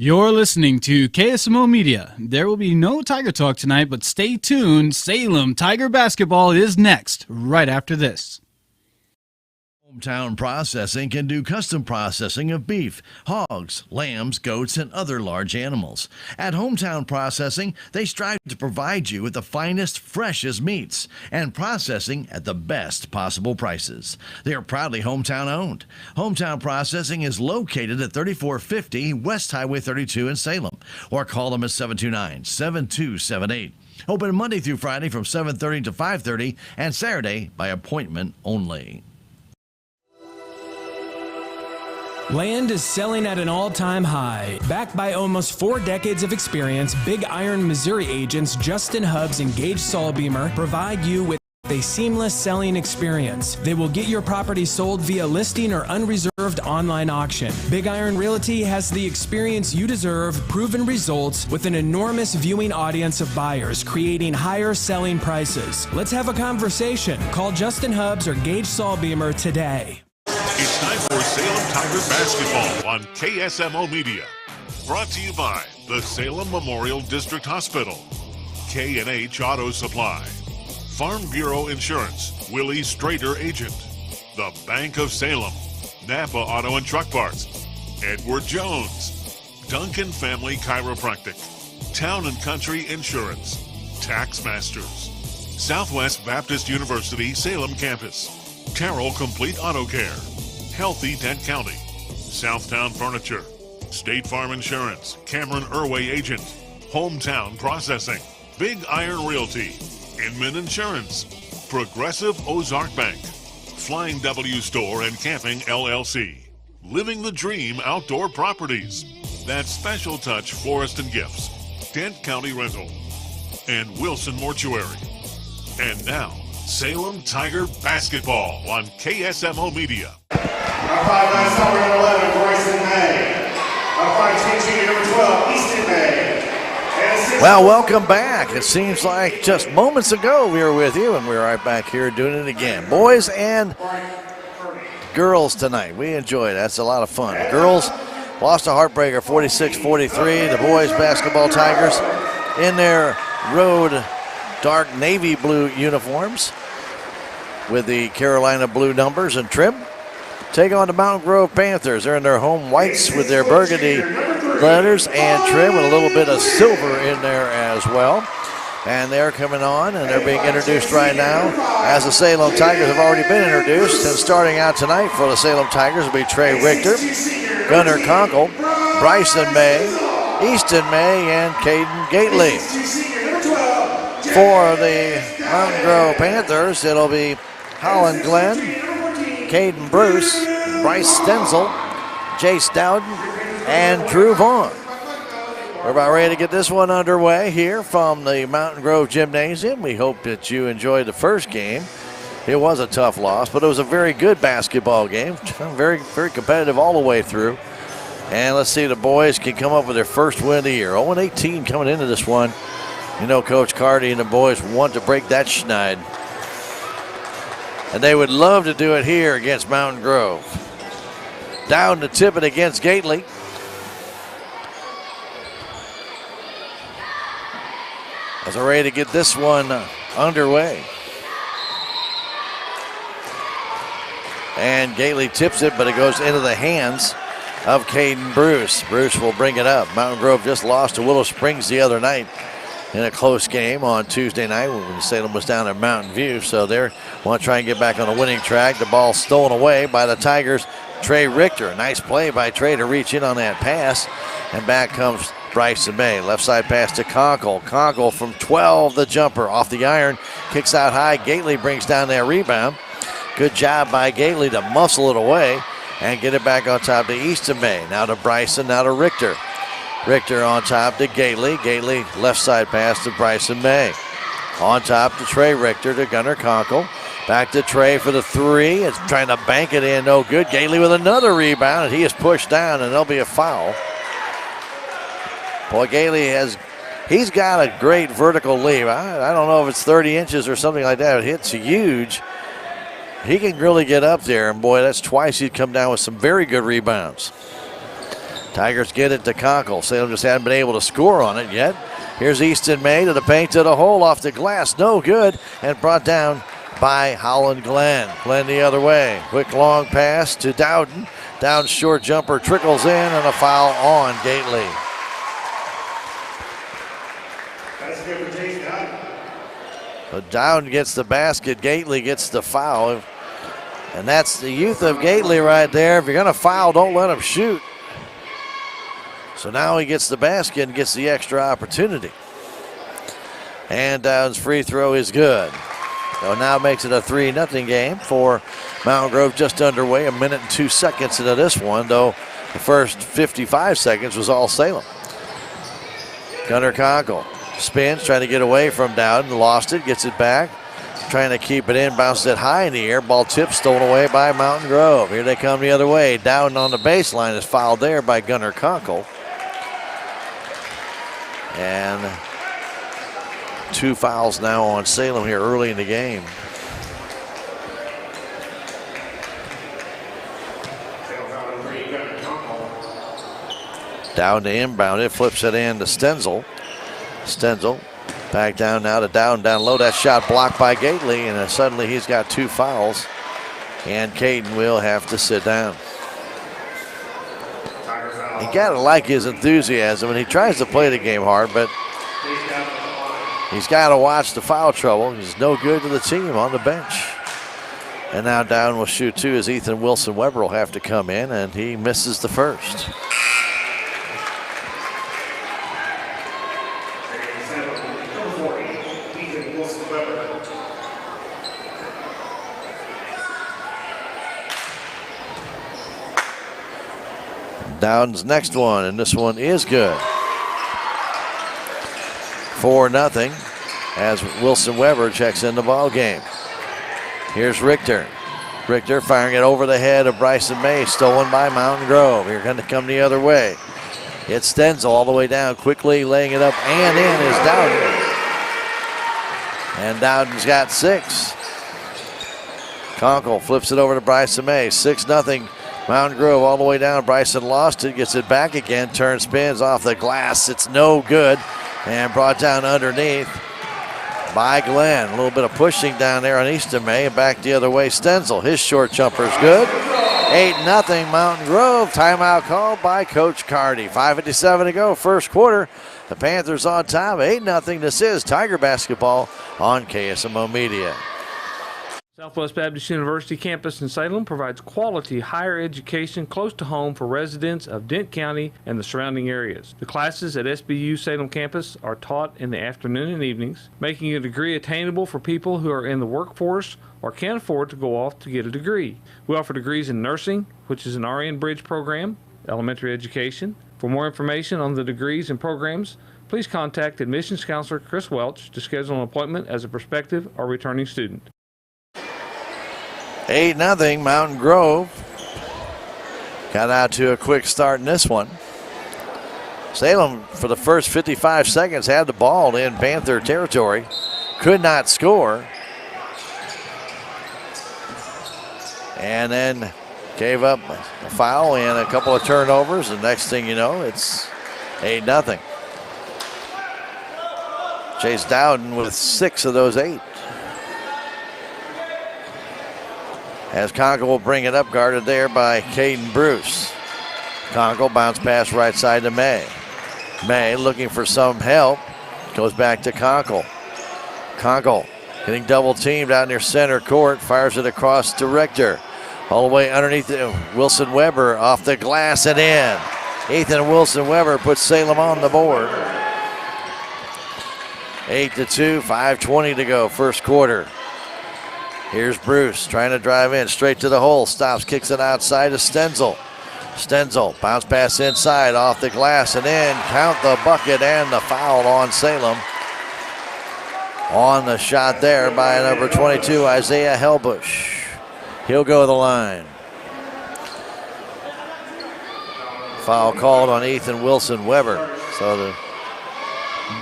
You're listening to KSMO Media. There will be no Tiger Talk tonight, but stay tuned. Salem Tiger Basketball is next, right after this. Hometown Processing can do custom processing of beef, hogs, lambs, goats, and other large animals. At Hometown Processing, they strive to provide you with the finest, freshest meats and processing at the best possible prices. They are proudly hometown owned. Hometown Processing is located at 3450 West Highway 32 in Salem, or call them at 729-7278. Open Monday through Friday from 7:30 to 5:30 and Saturday by appointment only. Land is selling at an all-time high. Backed by almost 4 decades of experience, Big Iron Missouri agents Justin Hubbs and Gage Saulbeamer provide you with a seamless selling experience. They will get your property sold via listing or unreserved online auction. Big Iron Realty has the experience you deserve, proven results, with an enormous viewing audience of buyers, creating higher selling prices. Let's have a conversation. Call Justin Hubbs or Gage Saulbeamer today. It's time for Salem Tiger Basketball on KSMO Media. Brought to you by the Salem Memorial District Hospital, K&H Auto Supply, Farm Bureau Insurance, Willie Strader Agent, the Bank of Salem, Napa Auto and Truck Parts, Edward Jones, Duncan Family Chiropractic, Town and Country Insurance, Tax Masters, Southwest Baptist University Salem Campus, Carroll Complete Auto Care, Healthy Dent County, Southtown Furniture, State Farm Insurance, Cameron Irway Agent, Hometown Processing, Big Iron Realty, Inman Insurance, Progressive Ozark Bank, Flying W Store and Camping LLC, Living the Dream Outdoor Properties, That Special Touch Florist and Gifts, Dent County Rental, and Wilson Mortuary. And now, Salem Tiger Basketball on KSMO Media. Our 5'9" star number 11, Bryson May. Our 5'10" junior number 12, Easton May. Well, welcome back. It seems like just moments ago we were with you, and we're right back here doing it again. Boys and girls tonight. We enjoyed it. That's a lot of fun. The girls lost a heartbreaker 46-43. The boys basketball Tigers in their road dark navy blue uniforms with the Carolina blue numbers and trim take on the Mountain Grove Panthers. They're in their home whites with their burgundy letters and trim with a little bit of silver in there as well. And they're coming on, and they're being introduced right now as the Salem Tigers have already been introduced. And starting out tonight for the Salem Tigers will be Trey Richter, Gunnar Conkle, Bryson May, Easton May, and Caden Gately. For the Mountain Grove Panthers, it'll be Holland Glenn, Caden Bruce, Bryce Stenzel, Jace Dowden, and Drew Vaughn. We're about ready to get this one underway here from the Mountain Grove Gymnasium. We hope that you enjoyed the first game. It was a tough loss, but it was a very good basketball game. Very, very competitive all the way through. And let's see if the boys can come up with their first win of the year. 0-18 coming into this one. You know, Coach Carty and the boys want to break that schneid. And they would love to do it here against Mountain Grove. Down to tip it against Gately. As they're ready to get this one underway. And Gately tips it, but it goes into the hands of Caden Bruce. Bruce will bring it up. Mountain Grove just lost to Willow Springs the other night in a close game on Tuesday night when Salem was down at Mountain View. So they want to try and get back on the winning track. The ball stolen away by the Tigers. Trey Richter. Nice play by Trey to reach in on that pass. And back comes Bryson May. Left side pass to Conkle. Conkle from 12, the jumper off the iron. Kicks out high. Gately brings down that rebound. Good job by Gately to muscle it away and get it back on top to Easton May. Now to Bryson, now to Richter. Richter on top to Gately. Gately left side pass to Bryson May. On top to Trey Richter to Gunnar Conkle. Back to Trey for the three. It's trying to bank it in. No good. Gately with another rebound, and he is pushed down, and there'll be a foul. Boy, Gately he's got a great vertical leap. I don't know if it's 30 inches or something like that. It hits huge. He can really get up there, and boy, that's twice he'd come down with some very good rebounds. Tigers get it to Conkle. Salem just hadn't been able to score on it yet. Here's Easton May to the paint, to the hole, off the glass. No good, and brought down by Holland Glenn. Glenn the other way. Quick long pass to Dowden. Dowden's short jumper trickles in, and a foul on Gately. That's good for Jason Dowden. But Dowden gets the basket. Gately gets the foul. And that's the youth of Gately right there. If you're going to foul, don't let him shoot. So now he gets the basket and gets the extra opportunity. And Dowden's free throw is good. So now makes it a 3-0 game for Mountain Grove, just underway. 1 minute and 2 seconds into this one, though the first 55 seconds was all Salem. Gunnar Conkle spins, trying to get away from Dowden. Lost it, gets it back. Trying to keep it in, bounced it high in the air. Ball tipped, stolen away by Mountain Grove. Here they come the other way. Dowden on the baseline is fouled there by Gunnar Conkle. And 2 fouls now on Salem here early in the game. Down to inbound it, flips it in to Stenzel. Stenzel back down now to Dowden, down low. That shot blocked by Gately, and suddenly he's got 2 fouls. And Caden will have to sit down. You gotta like his enthusiasm, and he tries to play the game hard, but he's got to watch the foul trouble. He's no good to the team on the bench. And now Dowden will shoot 2 as Ethan Wilson Weber will have to come in, and he misses the first. Dowden's next one, and this one is good. 4-0 as Wilson Weber checks in the ball game. Here's Richter. Richter firing it over the head of Bryson May, stolen by Mountain Grove. Here going to come the other way. It's Stenzel all the way down, quickly laying it up and in is Dowden. And Dowden's got 6. Conkle flips it over to Bryson May. 6-0. Mountain Grove all the way down. Bryson lost it, gets it back again, turns, spins off the glass. It's no good, and brought down underneath by Glenn. A little bit of pushing down there on Easton May, and back the other way. Stenzel, his short jumper's good. 8-0 Mountain Grove. Timeout called by Coach Carty. 5:57 to go, first quarter. The Panthers on top, 8-0. This is Tiger basketball on KSMO Media. Southwest Baptist University campus in Salem provides quality higher education close to home for residents of Dent County and the surrounding areas. The classes at SBU Salem campus are taught in the afternoon and evenings, making a degree attainable for people who are in the workforce or can't afford to go off to get a degree. We offer degrees in nursing, which is an RN Bridge program, elementary education. For more information on the degrees and programs, please contact admissions counselor Chris Welch to schedule an appointment as a prospective or returning student. 8-0 Mountain Grove. Got out to a quick start in this one. Salem, for the first 55 seconds, had the ball in Panther territory. Could not score. And then gave up a foul and a couple of turnovers. And next thing you know, it's 8-0. Chase Dowden with 6 of those 8. As Conkle will bring it up, guarded there by Caden Bruce. Conkle bounce pass right side to May. May looking for some help. Goes back to Conkle. Conkle getting double teamed out near center court. Fires it across to Richter. All the way underneath Wilson Weber off the glass and in. Ethan Wilson Weber puts Salem on the board. 8-2, 5:20 to go, first quarter. Here's Bruce trying to drive in, straight to the hole. Stops, kicks it outside to Stenzel. Stenzel, bounce pass inside, off the glass and in. Count the bucket and the foul on Salem. On the shot there by number 22, Isaiah Helbush. He'll go to the line. Foul called on Ethan Wilson Weber. So the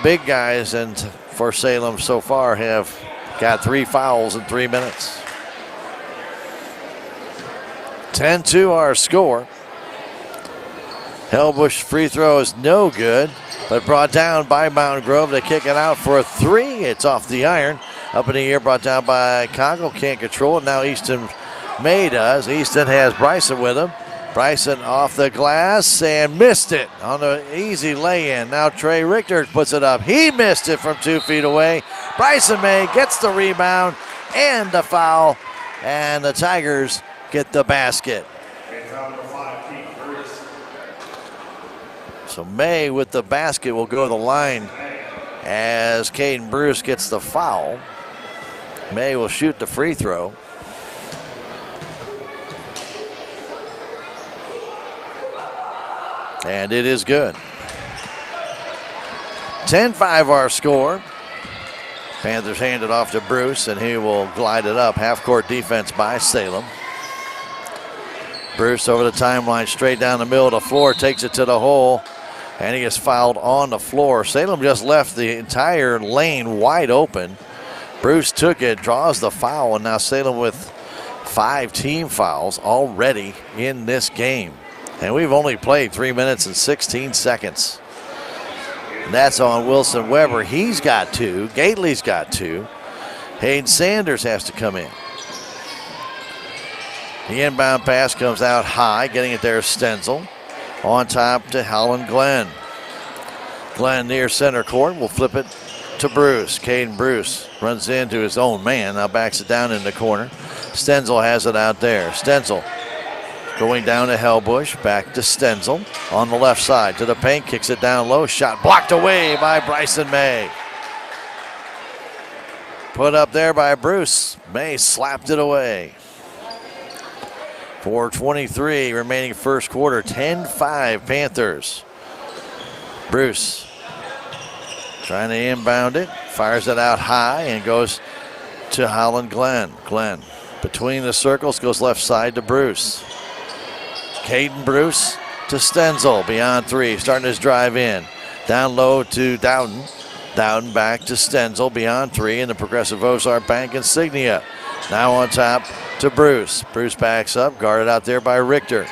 big guys and for Salem so far have got 3 fouls in 3 minutes. 10-2 our score. Hellbush free throw is no good, but brought down by Mountain Grove. They kick it out for a three. It's off the iron. Up in the air, brought down by Conkle. Can't control it. Now Easton May does. Easton has Bryson with him. Bryson off the glass and missed it on the easy lay-in. Now Trey Richter puts it up. He missed it from 2 feet away. Bryson May gets the rebound and the foul, and the Tigers get the basket. So May with the basket will go to the line as Caden Bruce gets the foul. May will shoot the free throw. And it is good. 10-5 our score. Panthers hand it off to Bruce, and he will glide it up. Half-court defense by Salem. Bruce over the timeline, straight down the middle of the floor, takes it to the hole, and he gets fouled on the floor. Salem just left the entire lane wide open. Bruce took it, draws the foul, and now Salem with 5 team fouls already in this game. And we've only played 3 minutes and 16 seconds. And that's on Wilson Weber. He's got 2. Gately's got 2. Hayden Sanders has to come in. The inbound pass comes out high, getting it there Stenzel. On top to Howland Glenn. Glenn near center court will flip it to Bruce. Caden Bruce runs into his own man, now backs it down in the corner. Stenzel has it out there. Stenzel going down to Hellbush, back to Stenzel on the left side to the paint, kicks it down low, shot blocked away by Bryson May. Put up there by Bruce. May slapped it away. 4:23 remaining first quarter, 10-5 Panthers. Bruce trying to inbound it, fires it out high and goes to Howland Glenn. Glenn between the circles, goes left side to Bruce. Caden Bruce to Stenzel, beyond 3, starting his drive in. Down low to Dowden. Dowden back to Stenzel, beyond 3 in the Progressive Ozark Bank insignia. Now on top to Bruce. Bruce backs up, guarded out there by Richter.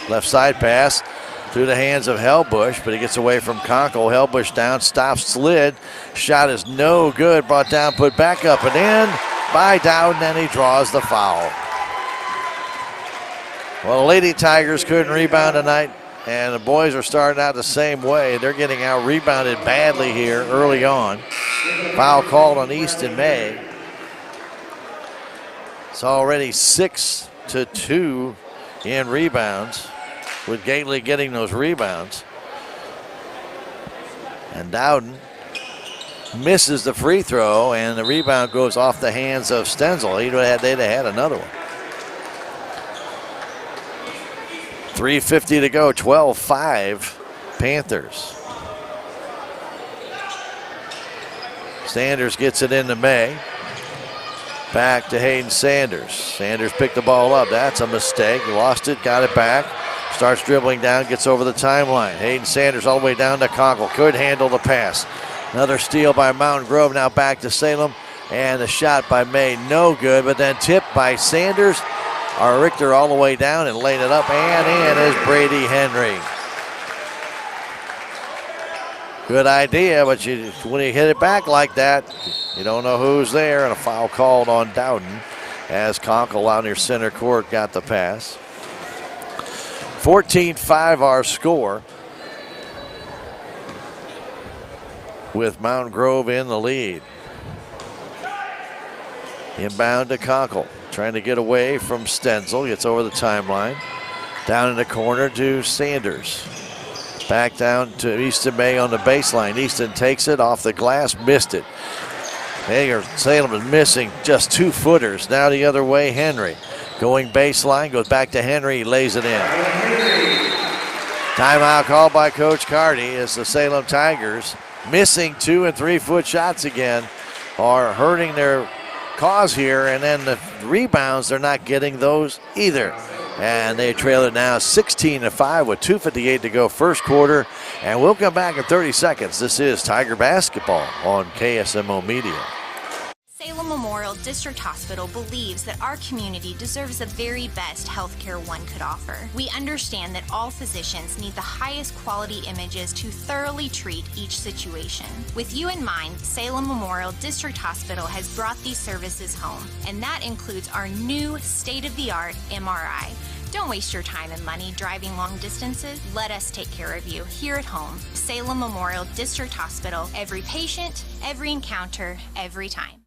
Left side pass through the hands of Hellbush, but he gets away from Conkle. Hellbush down, stops, slid. Shot is no good, brought down, put back up and in by Dowden, and he draws the foul. Well, the Lady Tigers couldn't rebound tonight, and the boys are starting out the same way. They're getting out rebounded badly here early on. Foul called on Easton May. It's already 6-2 in rebounds, with Gately getting those rebounds. And Dowden misses the free throw, and the rebound goes off the hands of Stenzel. They'd have had another one. 3:50 to go, 12-5 Panthers. Sanders gets it into May. Back to Hayden Sanders. Sanders picked the ball up. That's a mistake. Lost it, got it back. Starts dribbling down, gets over the timeline. Hayden Sanders all the way down to Conkle. Could handle the pass. Another steal by Mountain Grove. Now back to Salem. And the shot by May, no good, but then tipped by Sanders. Richter all the way down and laid it up, and in is Brady Henry. Good idea, but when you hit it back like that, you don't know who's there, and a foul called on Dowden as Conkle out near center court got the pass. 14-5 our score, with Mountain Grove in the lead. Inbound to Conkle. Trying to get away from Stenzel. Gets over the timeline. Down in the corner to Sanders. Back down to Easton May on the baseline. Easton takes it off the glass. Missed it. Salem is missing just 2-footers. Now the other way, Henry. Going baseline. Goes back to Henry. He lays it in. Timeout called by Coach Carty as the Salem Tigers, missing 2- and 3-foot shots again, are hurting their cause here, and then the rebounds, they're not getting those either. And they trail it now 16-5 with 2:58 to go first quarter, and we'll come back in 30 seconds. This is Tiger Basketball on KSMO Media. Salem Memorial Memorial District Hospital believes that our community deserves the very best health care one could offer. We understand that all physicians need the highest quality images to thoroughly treat each situation. With you in mind, Salem Memorial District Hospital has brought these services home, and that includes our new state-of-the-art MRI. Don't waste your time and money driving long distances. Let us take care of you here at home. Salem Memorial District Hospital. Every patient, every encounter, every time.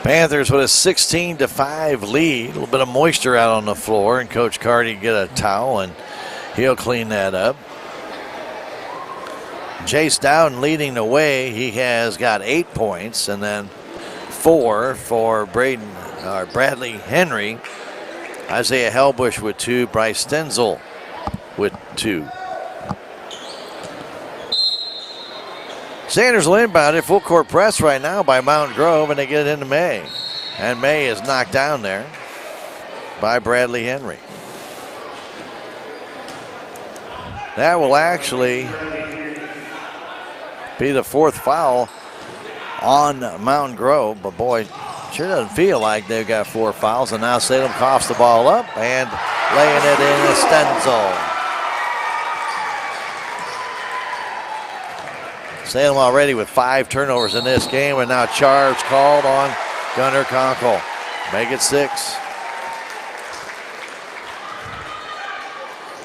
Panthers with a 16-5 lead. A little bit of moisture out on the floor, and Coach Carty get a towel and he'll clean that up. Chase Dowden leading the way. He has got 8 points, and then 4 for Bradley Henry. Isaiah Helbush with 2. Bryce Stenzel with 2. Sanders will inbound it. Full court press right now by Mountain Grove, and they get it into May. And May is knocked down there by Bradley Henry. That will actually be the 4th foul on Mountain Grove, but boy, sure doesn't feel like they've got 4 fouls. And now Salem coughs the ball up and laying it in is Stenzel. Salem already with 5 turnovers in this game, and now charge called on Gunnar Conkle. Make it 6.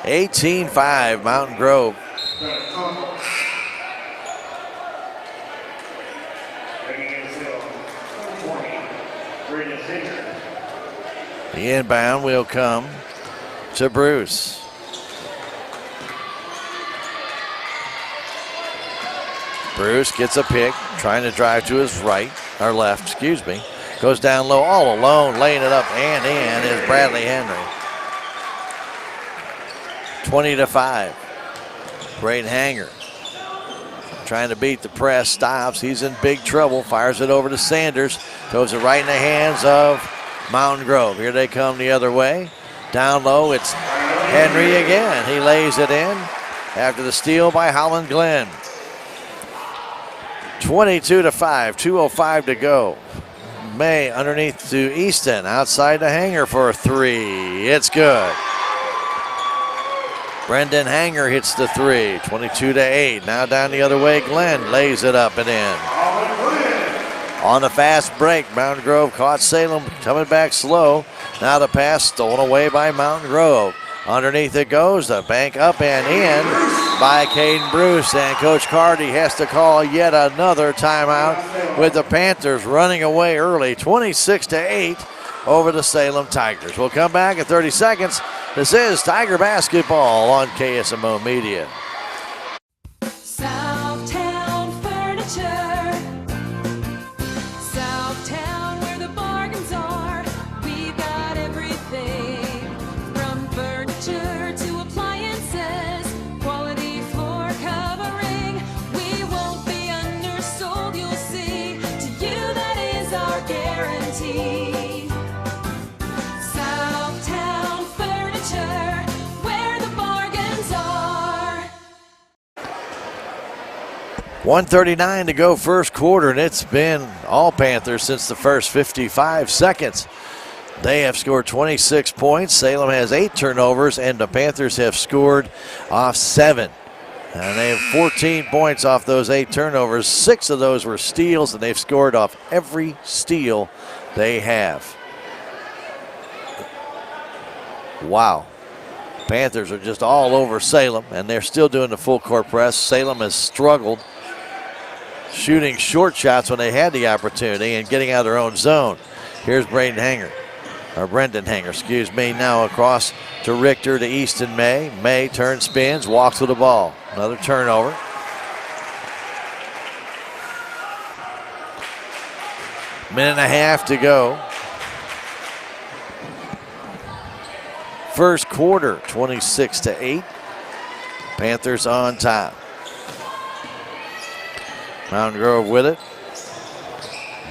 18-5 Mountain Grove. The inbound will come to Bruce. Bruce gets a pick, trying to drive to his right, or left, excuse me. Goes down low, all alone, laying it up and in is Bradley Henry. 20-5. Braden Hanger trying to beat the press, stops. He's in big trouble, fires it over to Sanders. Throws it right in the hands of Mountain Grove. Here they come the other way. Down low, it's Henry again. He lays it in after the steal by Holland Glenn. 22-5, 2:05 to go. May underneath to Easton, outside the Hanger for a 3. It's good. Brendan Hanger hits the 3, 22-8. Now down the other way, Glenn lays it up and in. On the fast break, Mountain Grove caught Salem coming back slow. Now the pass stolen away by Mountain Grove. Underneath it goes, the bank up and in by Caden Bruce, and Coach Carty has to call yet another timeout with the Panthers running away early, 26-8 over the Salem Tigers. We'll come back in 30 seconds. This is Tiger Basketball on KSMO Media. Southtown Furniture. Southtown, where the bargains are. We've got everything from furniture to appliances. Quality floor covering. We won't be undersold, you'll see. To you, that is our guarantee. Southtown Furniture, where the bargains are. 1:39 to go first quarter, and it's been all Panthers since the first 55 seconds. They have scored 26 points. Salem has 8 turnovers, and the Panthers have scored off 7. And they have 14 points off those 8 turnovers. 6 of those were steals, and they've scored off every steal they have. Wow. Panthers are just all over Salem, and they're still doing the full court press. Salem has struggled shooting short shots when they had the opportunity and getting out of their own zone. Here's Brendan Hanger, excuse me. Now across to Richter to Easton May. May turns, spins, walks with the ball. Another turnover. Minute and a half to go. First quarter, 26-8. Panthers on top. Mountain Grove with it.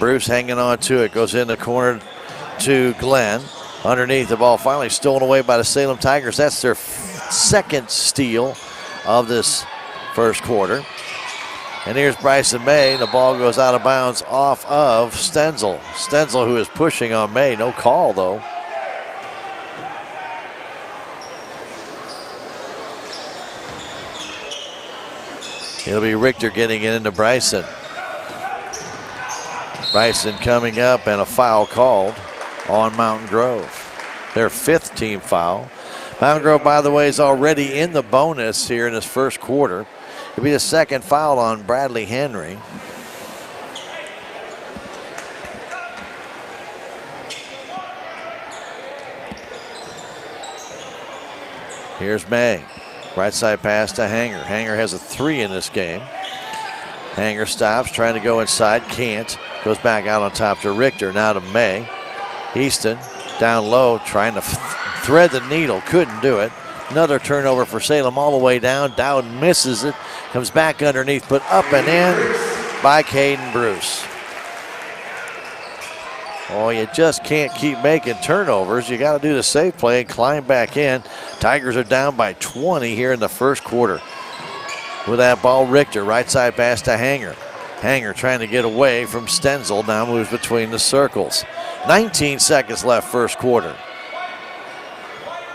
Bruce hanging on to it. Goes in the corner to Glenn. Underneath, the ball finally stolen away by the Salem Tigers. That's their second steal of this first quarter. And here's Bryson May. The ball goes out of bounds off of Stenzel. Stenzel, who is pushing on May. No call, though. It'll be Richter getting it into Bryson. Bryson coming up, and a foul called on Mountain Grove. Their 5th team foul. Mountain Grove, by the way, is already in the bonus here in this first quarter. It'll be the 2nd foul on Bradley Henry. Here's May. Right side pass to Hanger. Hanger has a 3 in this game. Hanger stops, trying to go inside, can't. Goes back out on top to Richter, now to May. Easton down low, trying to thread the needle, couldn't do it. Another turnover for Salem all the way down. Dowden misses it, comes back underneath, put up and in by Caden Bruce. Oh, you just can't keep making turnovers. You got to do the safe play and climb back in. Tigers are down by 20 here in the first quarter. With that ball, Richter, right side pass to Hanger. Hanger trying to get away from Stenzel, now moves between the circles. 19 seconds left first quarter.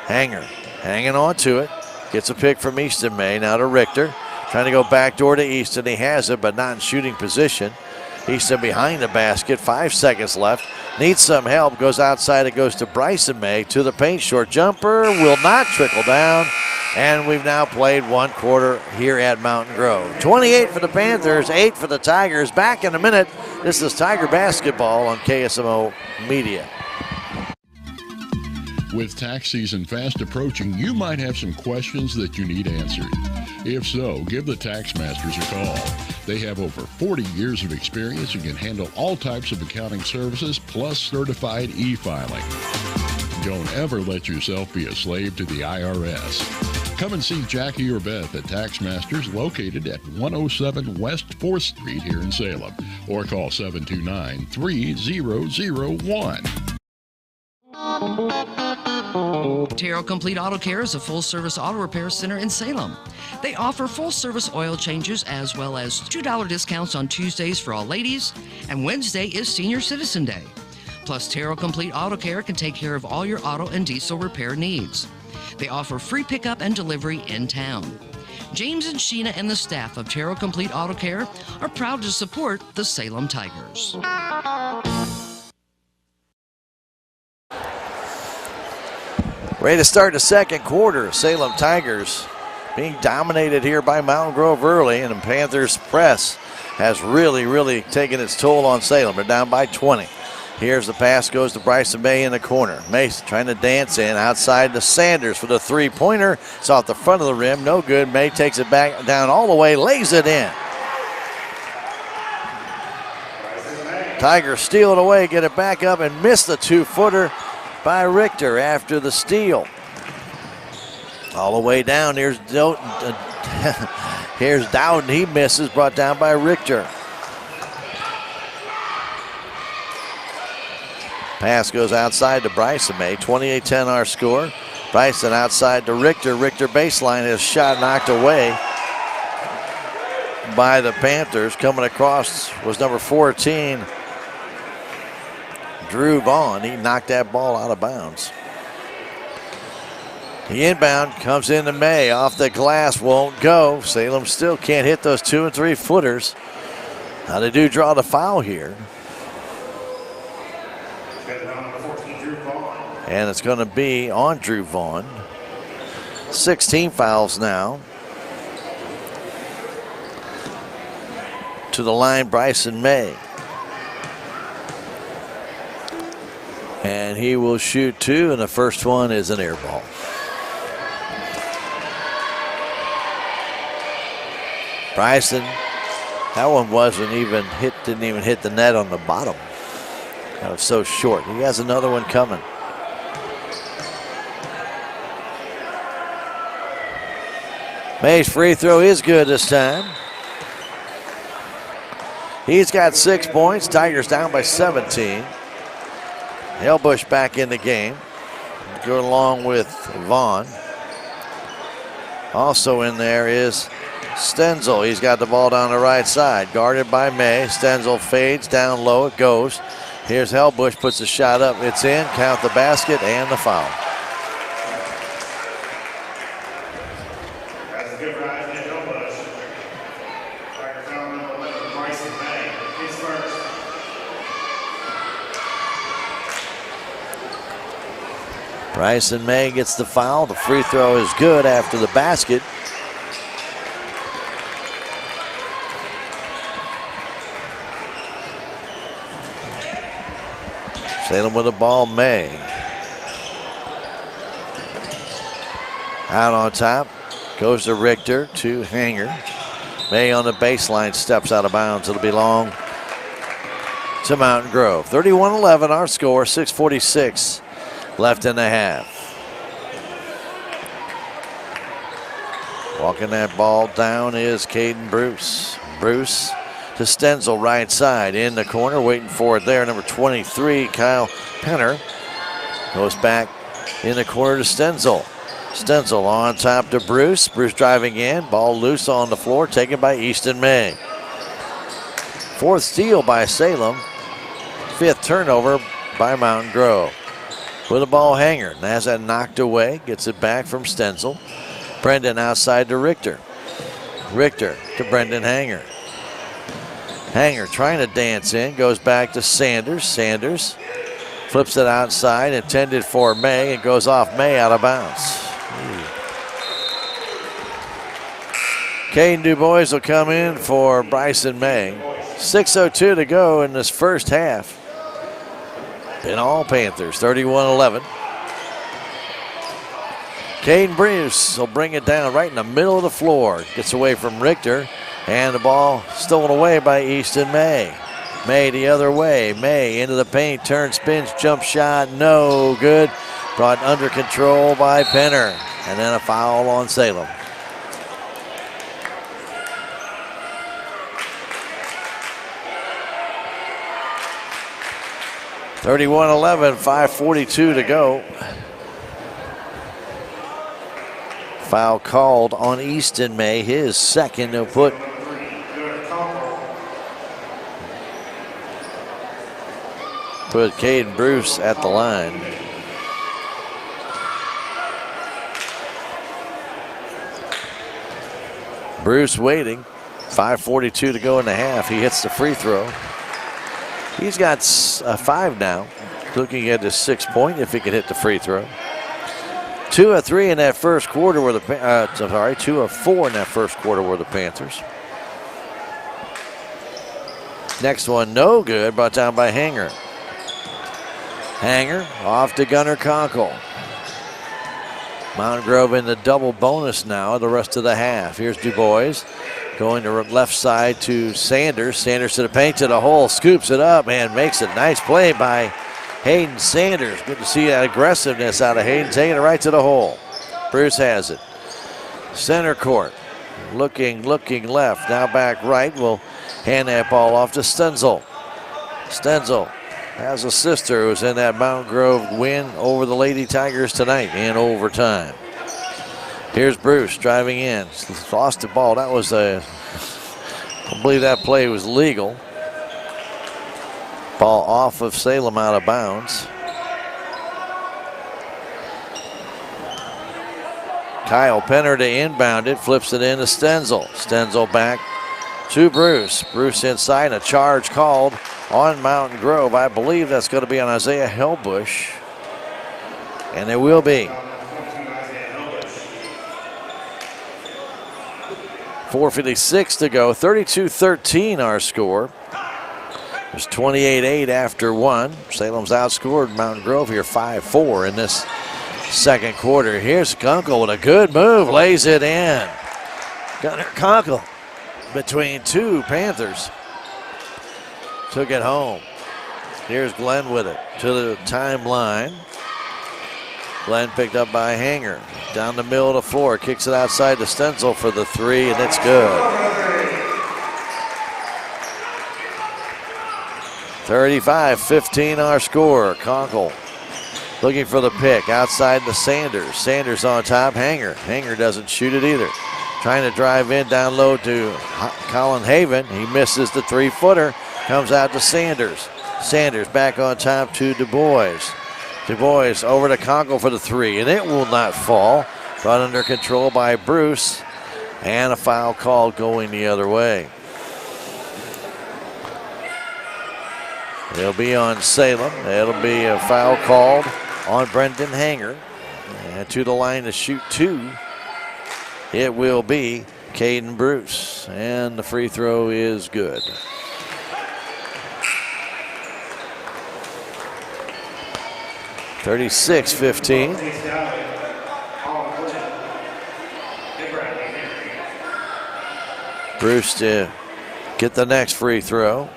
Hanger hanging on to it. Gets a pick from Easton May, now to Richter. Trying to go backdoor to Easton. He has it, but not in shooting position. Easton behind the basket, 5 seconds left. Needs some help, goes outside, it goes to Bryson May to the paint. Short jumper will not trickle down. And we've now played 1 quarter here at Mountain Grove. 28 for the Panthers, 8 for the Tigers. Back in a minute. This is Tiger Basketball on KSMO Media. With tax season fast approaching, you might have some questions that you need answered. If so, give the Tax Masters a call. They have over 40 years of experience and can handle all types of accounting services plus certified e-filing. Don't ever let yourself be a slave to the IRS. Come and see Jackie or Beth at Tax Masters, located at 107 West 4th Street here in Salem, or call 729-3001. Terrell Complete Auto Care is a full-service auto repair center in Salem. They offer full-service oil changes as well as $2 discounts on Tuesdays for all ladies, and Wednesday is Senior Citizen Day. Plus, Terrell Complete Auto Care can take care of all your auto and diesel repair needs. They offer free pickup and delivery in town. James and Sheena and the staff of Terrell Complete Auto Care are proud to support the Salem Tigers. Ready to start the second quarter. Salem Tigers being dominated here by Mountain Grove early, and the Panthers' press has really taken its toll on Salem. They're down by 20. Here's the pass, goes to Bryson May in the corner. Mace trying to dance in outside to Sanders for the three-pointer. It's off the front of the rim, no good. May takes it back down all the way, lays it in. Tigers steal it away, get it back up, and miss the two-footer by Richter after the steal. All the way down, here's Dowden, he misses, brought down by Richter. Pass goes outside to Bryson May, 28-10 our score. Bryson outside to Richter. Richter baseline, his shot knocked away by the Panthers. Coming across was number 14, Drew Vaughn. He knocked that ball out of bounds. The inbound comes into May, off the glass, won't go. Salem still can't hit those 2 and 3 footers. Now they do draw the foul here. And it's going to be on Drew Vaughn. 16 fouls now. To the line, Bryson May. And he will shoot 2, and the first one is an air ball. Bryson, that one didn't even hit the net on the bottom. That was so short. He has another one coming. May's free throw is good this time. He's got 6 points. Tigers down by 17. Helbush back in the game. Going along with Vaughn. Also in there is Stenzel, he's got the ball down the right side. Guarded by May. Stenzel fades down low. It goes. Here's Helbush, puts the shot up. It's in. Count the basket and the foul. That's a good ride in Helbush. Tiger foul number 11, Bryson May. He's first. Bryson May gets the foul. The free throw is good after the basket. Salem with the ball, May. Out on top, goes to Richter, to Hanger. May on the baseline, steps out of bounds. It'll belong to Mountain Grove. 31-11 our score, 6:46 left in the half. Walking that ball down is Caden Bruce. Bruce to Stenzel, right side, in the corner, waiting for it there. Number 23, Kyle Penner, goes back in the corner to Stenzel. Stenzel on top to Bruce. Bruce driving in, ball loose on the floor, taken by Easton May. Fourth steal by Salem. Fifth turnover by Mountain Grove. With the ball, Hanger. Has that knocked away, gets it back from Stenzel. Brendan outside to Richter. Richter to Brendan Hanger. Hanger trying to dance in, goes back to Sanders. Sanders flips it outside, intended for May, and goes off May out of bounds. Caden DuBois will come in for Bryson May. 6:02 to go in this first half. In all Panthers, 31-11. Caden Bruce will bring it down right in the middle of the floor. Gets away from Richter. And the ball stolen away by Easton May. May the other way. May into the paint, turns, spins, jump shot, no good. Brought under control by Penner. And then a foul on Salem. (31-11), 5:42 to go. Foul called on Easton May, his second. He'll put Caden Bruce at the line. Bruce waiting. 5:42 to go in the half. He hits the free throw. He's got 5 now. Looking at his 6-point if he can hit the free throw. 2 of 3 in that first quarter were the 2 of 4 in that first quarter were the Panthers. Next one, no good, brought down by Hanger. Hanger off to Gunnar Conkle. Mountain Grove in the double bonus now the rest of the half. Here's DuBois going to left side to Sanders. Sanders to the paint, to the hole, scoops it up and makes a nice play by Hayden Sanders. Good to see that aggressiveness out of Hayden, taking it right to the hole. Bruce has it. Center court, looking left, now back right. Will hand that ball off to Stenzel. Stenzel has a sister who's in that Mountain Grove win over the Lady Tigers tonight in overtime. Here's Bruce driving in, lost the ball. That was I believe that play was legal. Ball off of Salem, out of bounds. Kyle Penner to inbound it, flips it in to Stenzel. Stenzel back to Bruce. Bruce inside, a charge called on Mountain Grove. I believe that's going to be on Isaiah Helbush. And there will be. 4:56 to go, 32-13 our score. There's 28-8 after one. Salem's outscored Mountain Grove here 5-4 in this second quarter. Here's Kunkel with a good move, lays it in. Gunnar Kunkel between two Panthers. Took it home. Here's Glenn with it to the timeline. Glenn picked up by Hanger. Down the middle of the floor, kicks it outside to Stenzel for the three, and it's good. 35-15 our score. Conkle looking for the pick outside to Sanders. Sanders on top. Hanger doesn't shoot it either. Trying to drive in down low to Colin Haven. He misses the 3-footer. Comes out to Sanders. Sanders back on top to Du Bois. Du Bois over to Conkle for the 3, and it will not fall. Brought under control by Bruce, and a foul called going the other way. It'll be on Salem. It'll be a foul called on Brendan Hanger. And to the line to shoot 2, it will be Caden Bruce, and the free throw is good. (36-15). Bruce to get the next free throw.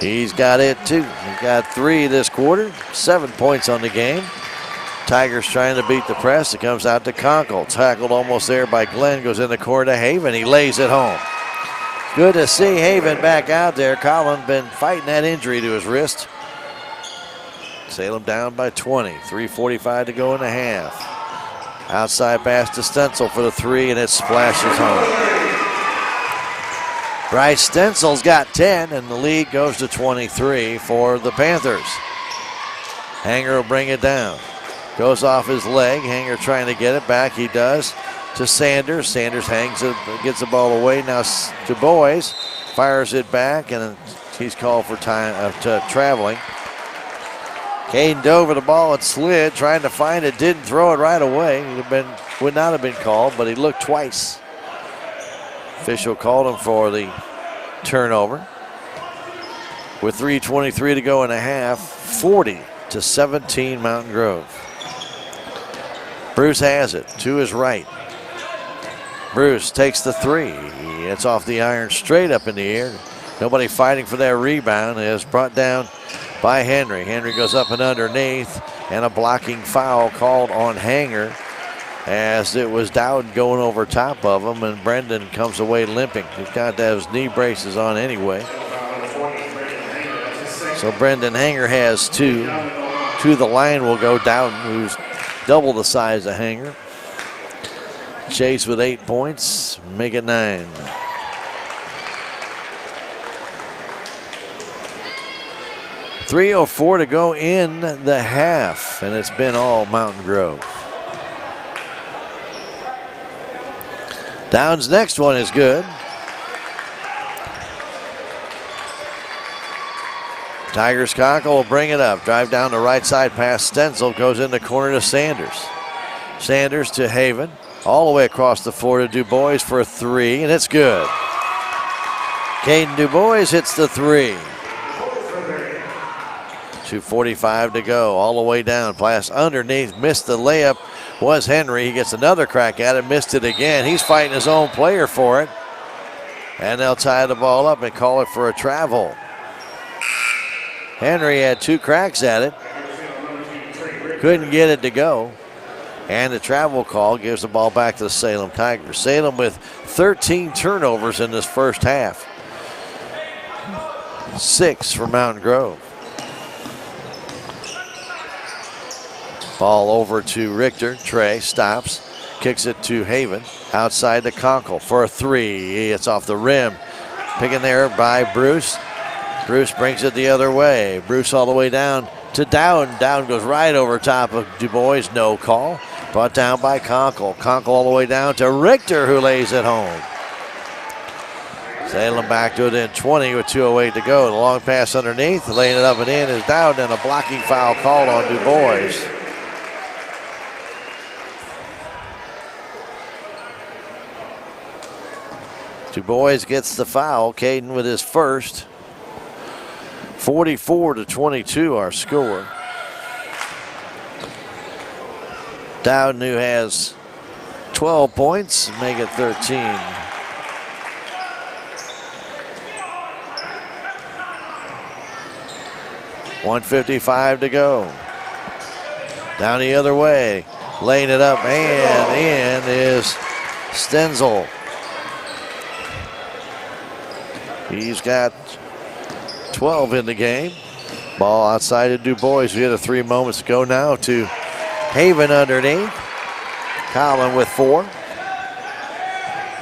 He's got it too. He got 3 this quarter, 7 points on the game. Tigers trying to beat the press. It comes out to Conkle. Tackled almost there by Glenn. Goes in the corner to Haven. He lays it home. Good to see Haven back out there. Colin been fighting that injury to his wrist. Salem down by 20. 3:45 to go in the half. Outside pass to Stencil for the 3, and it splashes home. Bryce Stencil's got 10, and the lead goes to 23 for the Panthers. Hanger will bring it down. Goes off his leg. Hanger trying to get it back. He does to Sanders. Sanders hangs it, gets the ball away. Now Du Bois fires it back, and he's called for time traveling. Caden dove at the ball and slid, trying to find it. Didn't throw it right away. Would not have been called, but he looked twice. Official called him for the turnover. With 3:23 to go in the half, 40-17 Mountain Grove. Bruce has it to his right. Bruce takes the 3. It's off the iron, straight up in the air. Nobody fighting for that rebound. It is brought down by Henry. Henry goes up and underneath, and a blocking foul called on Hanger as it was Dowden going over top of him, and Brendan comes away limping. He's got those knee braces on anyway. So Brendan Hanger has 2. To the line will go Dowden, who's double the size of Hanger. Chase with 8 points, make it 9. .304 to go in the half, and it's been all Mountain Grove. Downs' next one is good. Tigers Conkle will bring it up. Drive down the right side past Stencil. Goes in the corner to Sanders. Sanders to Haven. All the way across the floor to Du Bois for a 3, and it's good. Caden Du Bois hits the 3. 2:45 to go. All the way down. Pass underneath. Missed the layup. Was Henry. He gets another crack at it. Missed it again. He's fighting his own player for it. And they'll tie the ball up and call it for a travel. Henry had 2 cracks at it. Couldn't get it to go. And the travel call gives the ball back to the Salem Tigers. Salem with 13 turnovers in this first half. 6 for Mountain Grove. Ball over to Richter. Trey stops. Kicks it to Haven. Outside to Conkle for a 3. It's off the rim. Picking there by Bruce. Bruce brings it the other way. Bruce all the way down to Dowden. Dowden goes right over top of Du Bois. No call. Brought down by Conkle. Conkle all the way down to Richter, who lays it home. Salem back to it in 20 with 2:08 to go. The long pass underneath. Laying it up and in is Dowden, and a blocking foul called on Du Bois. Du Bois gets the foul. Caden with his first. 44-22 our score. Dowden, who has 12 points, make it 13. .155 to go. Down the other way. Laying it up and in is Stenzel. He's got 12 in the game. Ball outside of Du Bois. We had a 3 moments to go now to Haven underneath. Colin with 4.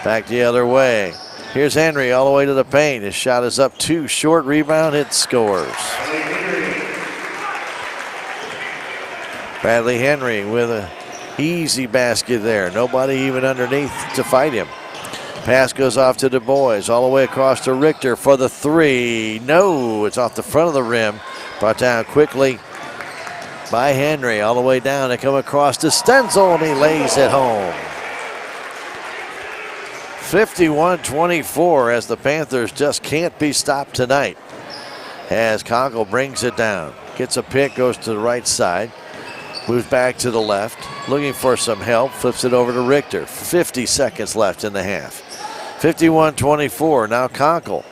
Back the other way. Here's Henry all the way to the paint. His shot is up too short. Rebound. It scores. Bradley Henry with a easy basket there. Nobody even underneath to fight him. Pass goes off to Du Bois. All the way across to Richter for the three. No, it's off the front of the rim. Brought down quickly by Henry. All the way down and come across to Stenzel, and he lays it home. 51-24 as the Panthers just can't be stopped tonight. As Conkle brings it down. Gets a pick, goes to the right side. Moves back to the left. Looking for some help. Flips it over to Richter. 50 seconds left in the half. 51-24. Now Conkle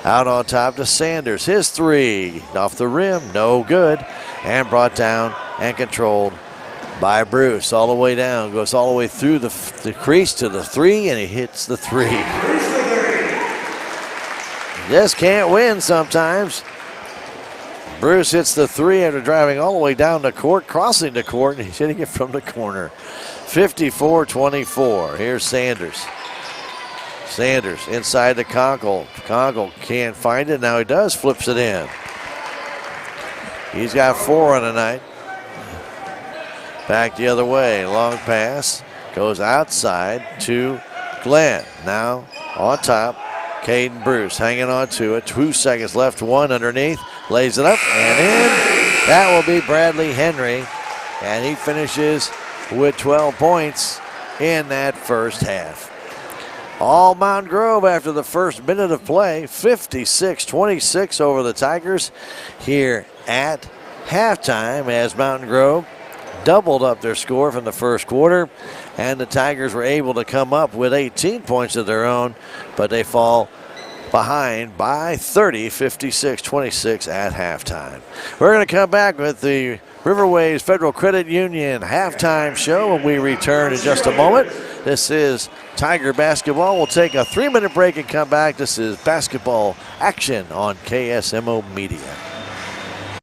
out on top to Sanders. His three off the rim. No good. And brought down and controlled by Bruce. All the way down. Goes all the way through the crease to the three, and he hits the three. Just can't win sometimes. Bruce hits the three after driving all the way down the court, crossing the court, and he's hitting it from the corner. 54-24. Here's Sanders. Sanders inside to Conkle. Conkle can't find it. Now he does. Flips it in. He's got 4 on the night. Back the other way. Long pass. Goes outside to Glenn. Now on top. Caden Bruce hanging on to it. 2 seconds left. 1 underneath. Lays it up and in. That will be Bradley Henry. And he finishes with 12 points in that first half. All Mountain Grove after the first minute of play. 56-26 over the Tigers here at halftime as Mountain Grove doubled up their score from the first quarter. And the Tigers were able to come up with 18 points of their own, but they fall behind by 30, 56-26 at halftime. We're going to come back with the Riverways Federal Credit Union halftime show when we return in just a moment. This is Tiger basketball. We'll take a 3-minute break and come back. This is basketball action on KSMO Media.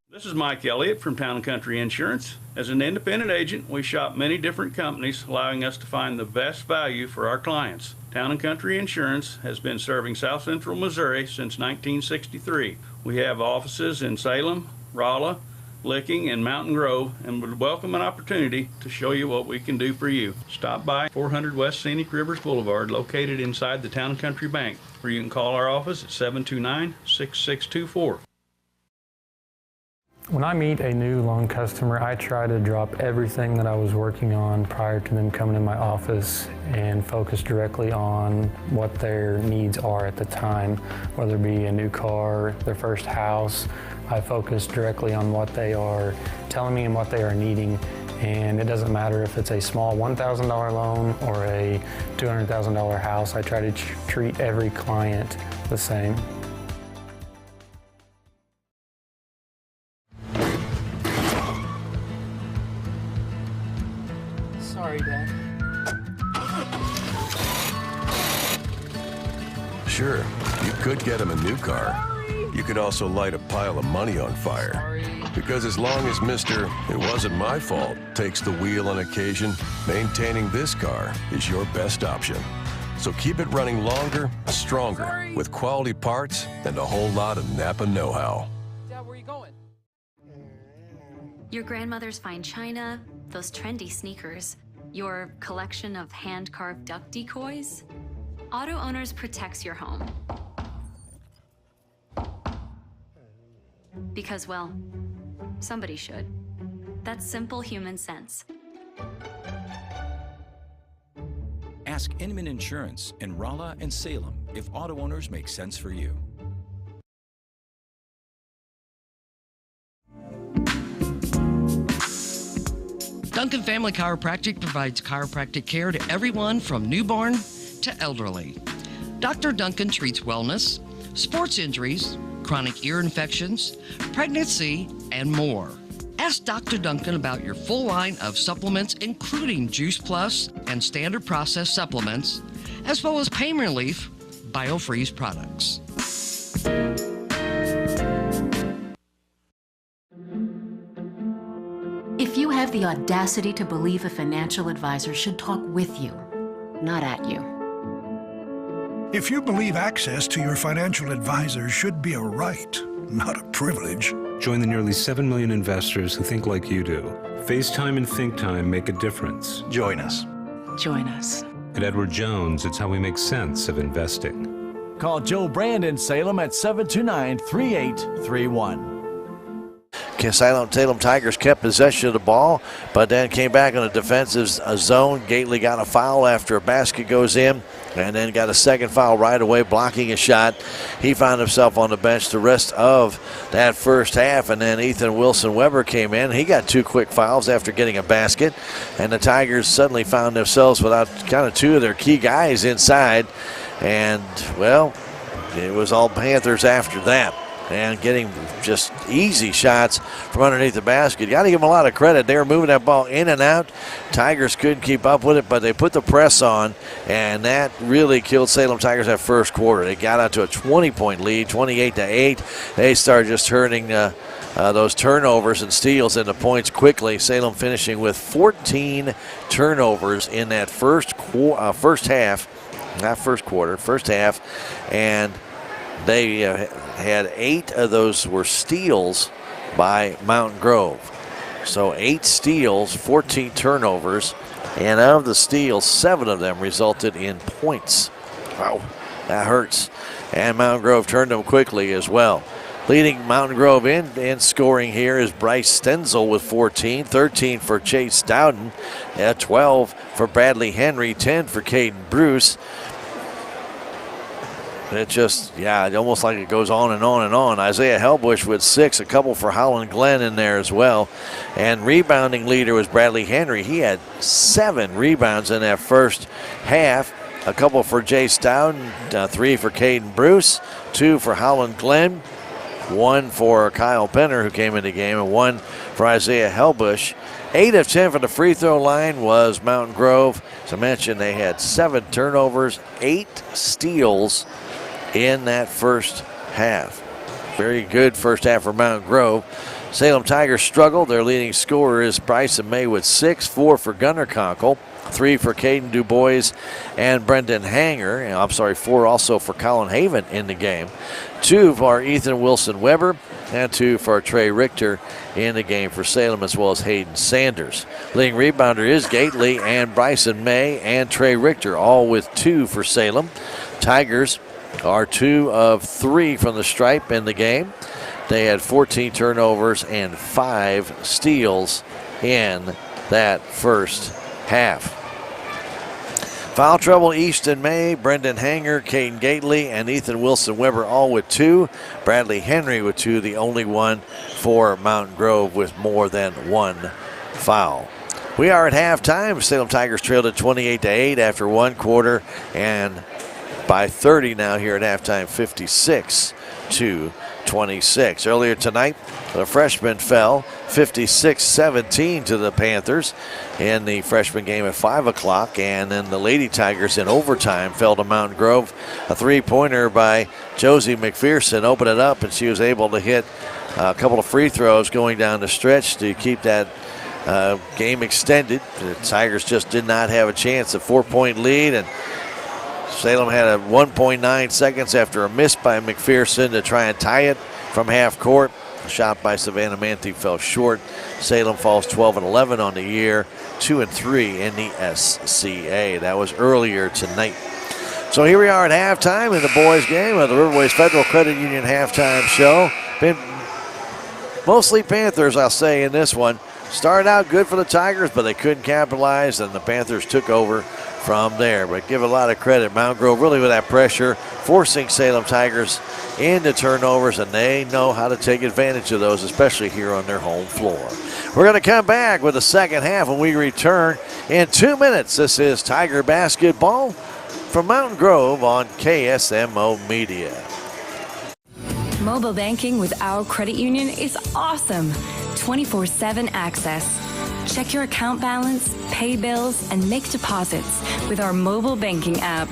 This is Mike Elliott from Town & Country Insurance. As an independent agent, we shop many different companies, allowing us to find the best value for our clients. Town & Country Insurance has been serving South Central Missouri since 1963. We have offices in Salem, Rolla, Licking, and Mountain Grove, and would welcome an opportunity to show you what we can do for you. Stop by 400 West Scenic Rivers Boulevard, located inside the Town & Country Bank, or you can call our office at 729-6624. When I meet a new loan customer, I try to drop everything that I was working on prior to them coming in my office and focus directly on what their needs are at the time, whether it be a new car, their first house. I focus directly on what they are telling me and what they are needing. And it doesn't matter if it's a small $1,000 loan or a $200,000 house. I try to treat every client the same. Sorry, Dad. Sure, you could get him a new car. You could also light a pile of money on fire. Because as long as Mr. It wasn't my fault takes the wheel on occasion, maintaining this car is your best option. So keep it running longer, stronger, with quality parts and a whole lot of Napa know-how. Dad, where are you going? Your grandmother's fine china, those trendy sneakers, your collection of hand-carved duck decoys. Auto Owners protects your home. Because, well, somebody should. That's simple human sense. Ask Inman Insurance in Rolla and Salem if Auto Owners make sense for you. Duncan Family Chiropractic provides chiropractic care to everyone from newborn to elderly. Dr. Duncan treats wellness, sports injuries, chronic ear infections, pregnancy, and more. Ask Dr. Duncan about your full line of supplements, including Juice Plus and standard processed supplements, as well as pain relief, BioFreeze products. If you have the audacity to believe a financial advisor should talk with you, not at you, If you believe access to your financial advisor should be a right, not a privilege. Join the nearly 7 million investors who think like you do. FaceTime and Think Time make a difference. Join us. Join us. At Edward Jones, it's how we make sense of investing. Call Joe Brand in Salem at 729-3831. Salem Tigers kept possession of the ball, but then came back in a defensive zone. Gately got a foul after a basket goes in, and then got a second foul right away, blocking a shot. He found himself on the bench the rest of that first half, and then Ethan Wilson-Weber came in. He got 2 quick fouls after getting a basket, and the Tigers suddenly found themselves without kind of 2 of their key guys inside, and, well, it was all Panthers after that. And getting just easy shots from underneath the basket. Got to give them a lot of credit. They were moving that ball in and out. Tigers couldn't keep up with it, but they put the press on, and that really killed Salem Tigers that first quarter. They got out to a 20-point lead, 28-8. They started just turning those turnovers and steals into points quickly. Salem finishing with 14 turnovers in that first half, and they had 8 of those were steals by Mountain Grove. So 8 steals, 14 turnovers, and of the steals, 7 of them resulted in points. Wow, that hurts. And Mountain Grove turned them quickly as well. Leading Mountain Grove in scoring here is Bryce Stenzel with 14, 13 for Chase Dowden, 12 for Bradley Henry, 10 for Caden Bruce. It just, almost like it goes on and on and on. Isaiah Helbush with 6, a couple for Holland Glenn in there as well. And rebounding leader was Bradley Henry. He had 7 rebounds in that first half. A couple for Jay Stowden, 3 for Caden Bruce, 2 for Holland Glenn, 1 for Kyle Penner, who came in the game, and 1 for Isaiah Helbush. 8 of 10 from the free throw line was Mountain Grove. As I mentioned, they had 7 turnovers, 8 steals in that first half. Very good first half for Mountain Grove. Salem Tigers struggled. Their leading scorer is Bryson May with 6, 4 for Gunnar Conkle, 3 for Caden DuBois and Brendan Hanger. 4 also for Colin Haven in the game. 2 for Ethan Wilson-Weber and 2 for Trey Richter in the game for Salem, as well as Hayden Sanders. Leading rebounder is Gately and Bryson May and Trey Richter, all with 2 for Salem. Tigers are 2 of 3 from the stripe in the game. They had 14 turnovers and 5 steals in that first half. Foul trouble, Easton May, Brendan Hanger, Caden Gately, and Ethan Wilson-Weber all with 2. Bradley Henry with 2, the only one for Mountain Grove with more than 1 foul. We are at halftime. Salem Tigers trailed at 28-8 after 1 quarter, and by 30 now here at halftime, 56-26. Earlier tonight, the freshmen fell 56-17 to the Panthers in the freshman game at 5 o'clock. And then the Lady Tigers in overtime fell to Mountain Grove. A 3-pointer by Josie McPherson opened it up, and she was able to hit a couple of free throws going down the stretch to keep that game extended. The Tigers just did not have a chance. A 4-point lead, and Salem had a 1.9 seconds after a miss by McPherson to try and tie it from half court. A shot by Savannah Manthe fell short. Salem falls 12-11 on the year, 2-3 in the SCA. That was earlier tonight. So here we are at halftime in the boys' game of the Riverways Federal Credit Union halftime show. Been mostly Panthers, I'll say, in this one. Started out good for the Tigers, but they couldn't capitalize, and the Panthers took over from there. But give a lot of credit. Mountain Grove really with that pressure, forcing Salem Tigers into turnovers, and they know how to take advantage of those, especially here on their home floor. We're going to come back with the second half when we return in 2 minutes. This is Tiger Basketball from Mountain Grove on KSMO Media. Mobile banking with our credit union is awesome. 24/7 access. Check your account balance, pay bills, and make deposits with our mobile banking app.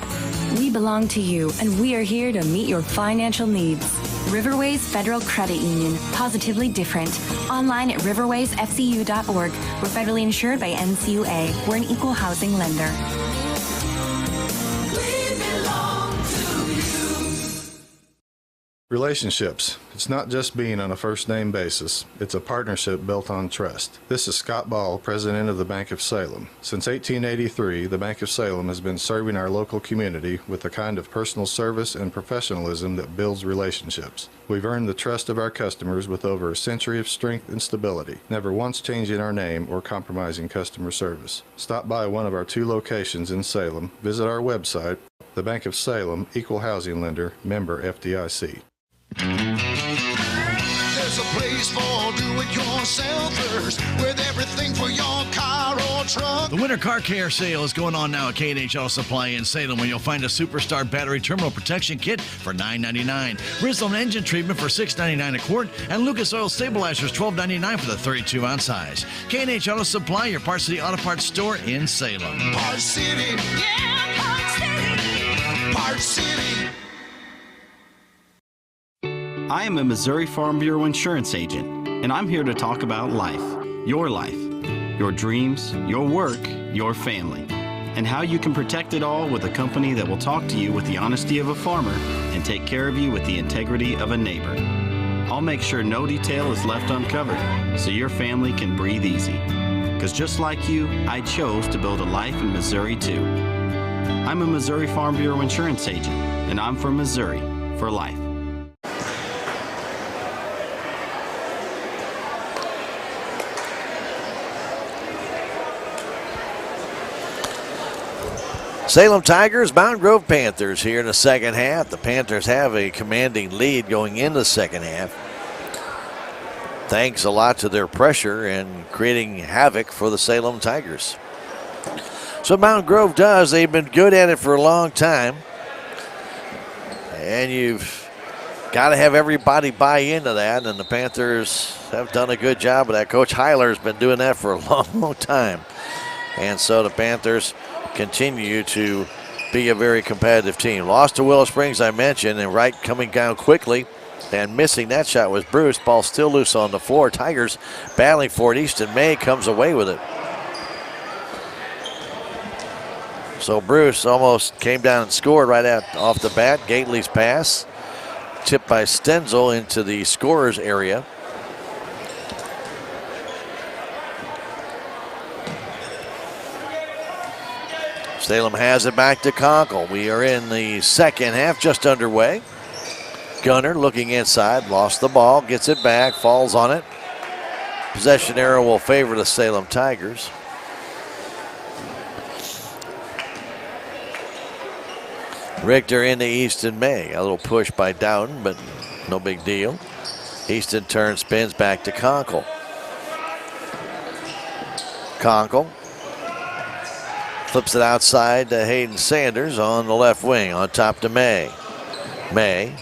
We belong to you, and we are here to meet your financial needs. Riverways Federal Credit Union, positively different. Online at riverwaysfcu.org. We're federally insured by NCUA. We're an equal housing lender. We belong to Relationships. It's not just being on a first-name basis. It's a partnership built on trust. This is Scott Ball, president of the Bank of Salem. Since 1883, the Bank of Salem has been serving our local community with the kind of personal service and professionalism that builds relationships. We've earned the trust of our customers with over a century of strength and stability, never once changing our name or compromising customer service. Stop by one of our 2 locations in Salem. Visit our website, the Bank of Salem, Equal Housing Lender, member FDIC. There's a place for do-it-yourselfers with everything for your car or truck. The winter car care sale is going on now at K&H Auto Supply in Salem, where you'll find a Superstar battery terminal protection kit for $9.99, Rizlon engine treatment for $6.99 a quart, and Lucas Oil stabilizers $12.99 for the 32-ounce size. K&H Auto Supply, your Parts City Auto Parts store in Salem. Parts City, yeah, Parts City, Parts City. I am a Missouri Farm Bureau insurance agent, and I'm here to talk about life, your dreams, your work, your family, and how you can protect it all with a company that will talk to you with the honesty of a farmer and take care of you with the integrity of a neighbor. I'll make sure no detail is left uncovered so your family can breathe easy. Because just like you, I chose to build a life in Missouri too. I'm a Missouri Farm Bureau insurance agent, and I'm from Missouri for life. Salem Tigers, Mountain Grove Panthers here in the second half. The Panthers have a commanding lead going into the second half. Thanks a lot to their pressure and creating havoc for the Salem Tigers. So Mountain Grove does. They've been good at it for a long time. And you've got to have everybody buy into that. And the Panthers have done a good job of that. Coach Heiler's been doing that for a long, long time. And so the Panthers continue to be a very competitive team. Lost to Willow Springs, I mentioned, and Wright coming down quickly and missing that shot was Bruce. Ball still loose on the floor. Tigers battling for it. Easton May comes away with it. So Bruce almost came down and scored right off the bat. Gately's pass tipped by Stenzel into the scorer's area. Salem has it back to Conkle. We are in the second half, just underway. Gunner looking inside, lost the ball, gets it back, falls on it. Possession arrow will favor the Salem Tigers. Richter into Easton May. A little push by Dowden, but no big deal. Easton turns, spins back to Conkle. Conkle flips it outside to Hayden Sanders on the left wing, on top to May. May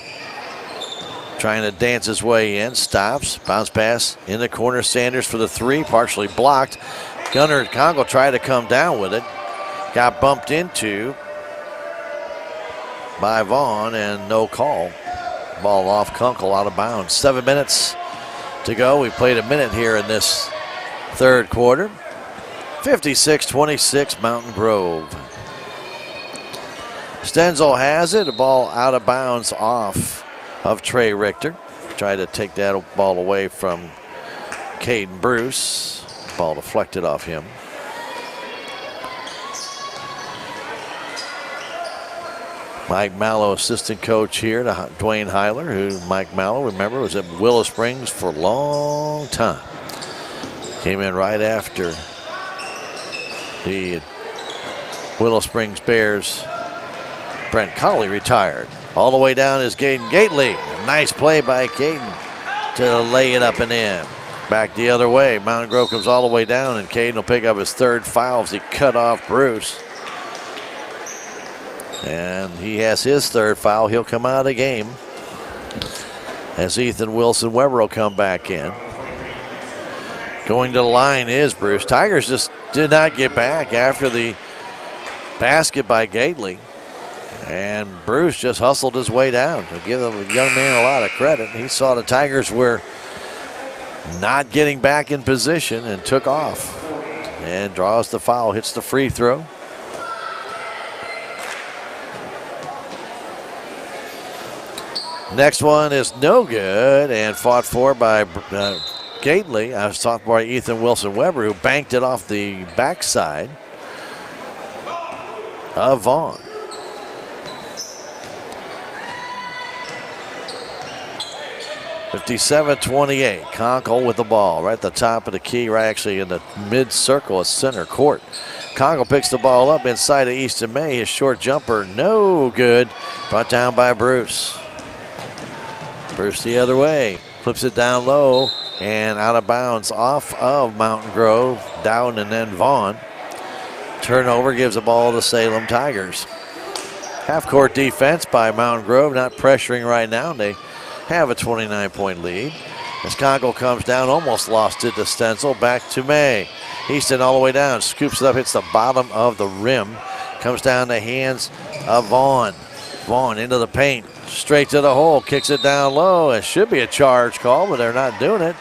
trying to dance his way in, stops, bounce pass in the corner. Sanders for the 3, partially blocked. Gunner Conkle tried to come down with it, got bumped into by Vaughn and no call. Ball off Conkle, out of bounds. 7 minutes to go. We played a minute here in this third quarter. 56-26 Mountain Grove. Stenzel has it. The ball out of bounds off of Trey Richter. Tried to take that ball away from Caden Bruce. Ball deflected off him. Mike Mallow, assistant coach here to Dwayne Heiler, who Mike Mallow, remember, was at Willow Springs for a long time. Came in right after the Willow Springs Bears. Brent Colley retired. All the way down is Caden Gately. Nice play by Caden to lay it up and in. Back the other way. Mountain Grove comes all the way down, and Caden will pick up his third foul as he cut off Bruce. And he has his third foul. He'll come out of the game as Ethan Wilson Weber will come back in. Going to the line is Bruce. Tigers just did not get back after the basket by Gately. And Bruce just hustled his way down. To give the young man a lot of credit. He saw the Tigers were not getting back in position and took off. And draws the foul, hits the free throw. Next one is no good and fought for by Gately, sophomore Ethan Wilson Weber, who banked it off the backside of Vaughn. (57-28). Conkle with the ball right at the top of the key, right actually in the mid-circle of center court. Conkle picks the ball up inside of Easton May. His short jumper, no good. Brought down by Bruce. Bruce the other way. Flips it down low and out of bounds off of Mountain Grove. Down and then Vaughn. Turnover gives the ball to Salem Tigers. Half-court defense by Mountain Grove, not pressuring right now. They have a 29-point lead. As Conkle comes down, almost lost it to Stenzel. Back to May. Easton all the way down, scoops it up, hits the bottom of the rim. Comes down the hands of Vaughn. Vaughn into the paint, straight to the hole, kicks it down low. It should be a charge call, but they're not doing it.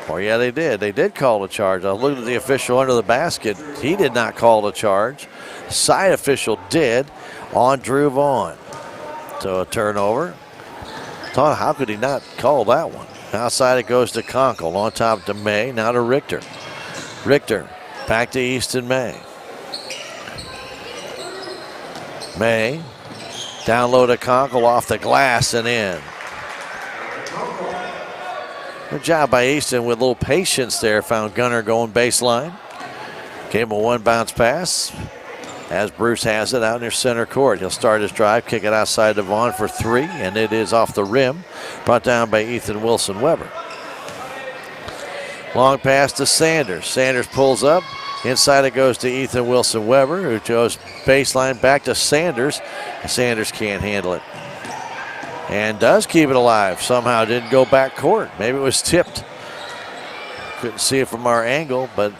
Or yeah, they did. They did call a charge. I looked at the official under the basket. He did not call the charge. Side official did on Drew Vaughn. So a turnover. How could he not call that one? Outside it goes to Conkle. On top to May. Now to Richter. Richter back to Easton May. May down low to Conkle, off the glass and in. Good job by Easton with a little patience there. Found Gunner going baseline. Gave him a one bounce pass. As Bruce has it out near center court. He'll start his drive, kick it outside to Vaughn for three, and it is off the rim. Brought down by Ethan Wilson Weber. Long pass to Sanders. Sanders pulls up. Inside it goes to Ethan Wilson Weber, who goes baseline back to Sanders. Sanders can't handle it. And does keep it alive. Somehow didn't go back court. Maybe it was tipped. Couldn't see it from our angle, but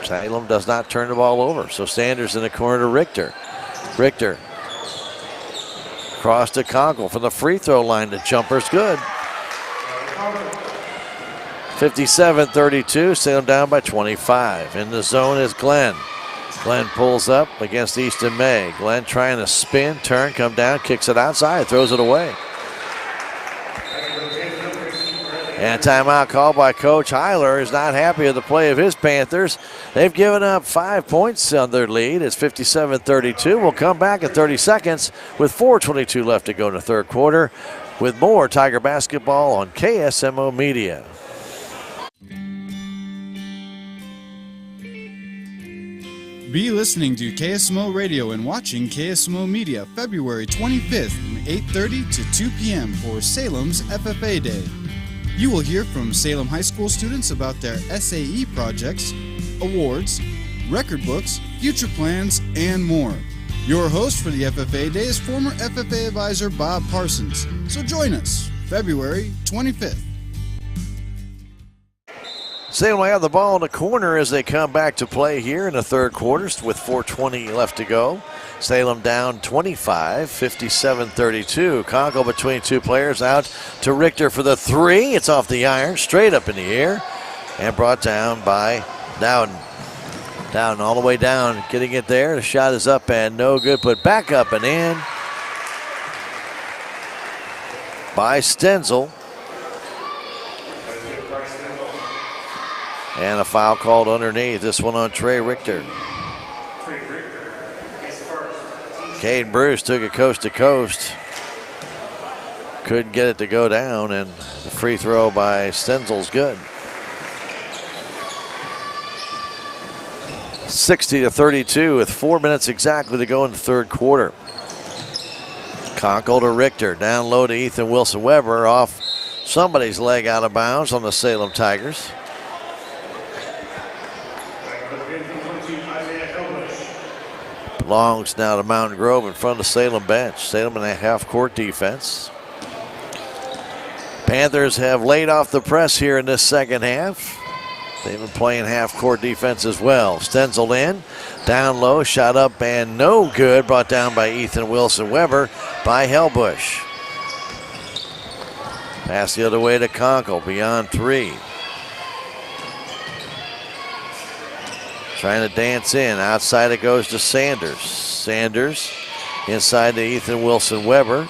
Salem does not turn the ball over. So Sanders in the corner to Richter. Richter. Cross to Conkle from the free throw line. The jumper's good. 57-32. Salem down by 25. In the zone is Glenn. Glenn pulls up against Easton May. Glenn trying to spin, turn, come down, kicks it outside, throws it away. And timeout called by Coach Heiler. Is not happy with the play of his Panthers. They've given up 5 points on their lead. It's 57-32. We'll come back in 30 seconds with 4:22 left to go in the third quarter with more Tiger basketball on KSMO Media. Be listening to KSMO Radio and watching KSMO Media February 25th from 8:30 to 2 p.m. for Salem's FFA Day. You will hear from Salem High School students about their SAE projects, awards, record books, future plans, and more. Your host for the FFA Day is former FFA advisor Bob Parsons. So join us February 25th. Salem will have the ball in the corner as they come back to play here in the third quarter with 4:20 left to go. Salem down 25, 57-32. Conkle between two players, out to Richter for the three. It's off the iron, straight up in the air, and brought down by Dowden. Dowden all the way down, getting it there. The shot is up and no good, but back up and in by Stenzel. And a foul called underneath. This one on Trey Richter. Caden Bruce took it coast to coast. Couldn't get it to go down, and the free throw by Stenzel's good. 60-32 with 4 minutes exactly to go in the third quarter. Conkle to Richter. Down low to Ethan Wilson Weber, off somebody's leg out of bounds on the Salem Tigers. Belongs now to Mountain Grove in front of the Salem bench. Salem in a half-court defense. Panthers have laid off the press here in this second half. They've been playing half-court defense as well. Stenzel in, down low, shot up and no good. Brought down by Ethan Wilson Weber by Hellbush. Pass the other way to Conkle, beyond three. Trying to dance in. Outside it goes to Sanders. Sanders inside to Ethan Wilson Weber.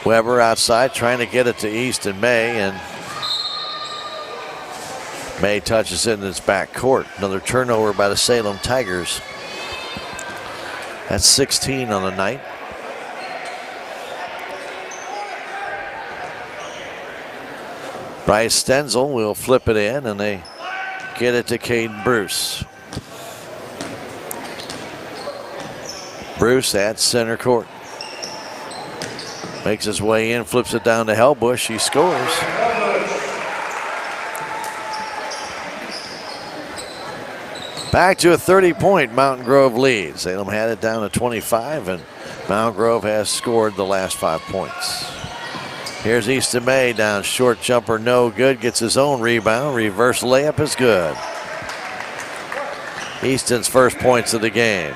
Weber outside trying to get it to Easton May, and May touches it in its back court. Another turnover by the Salem Tigers. That's 16 on the night. Bryce Stenzel will flip it in, and they get it to Caden Bruce. Bruce at center court. Makes his way in, flips it down to Helbush. He scores. Back to a 30-point Mountain Grove lead. Salem had it down to 25, and Mountain Grove has scored the last 5 points. Here's Easton May down, short jumper, no good. Gets his own rebound. Reverse layup is good. Easton's first points of the game.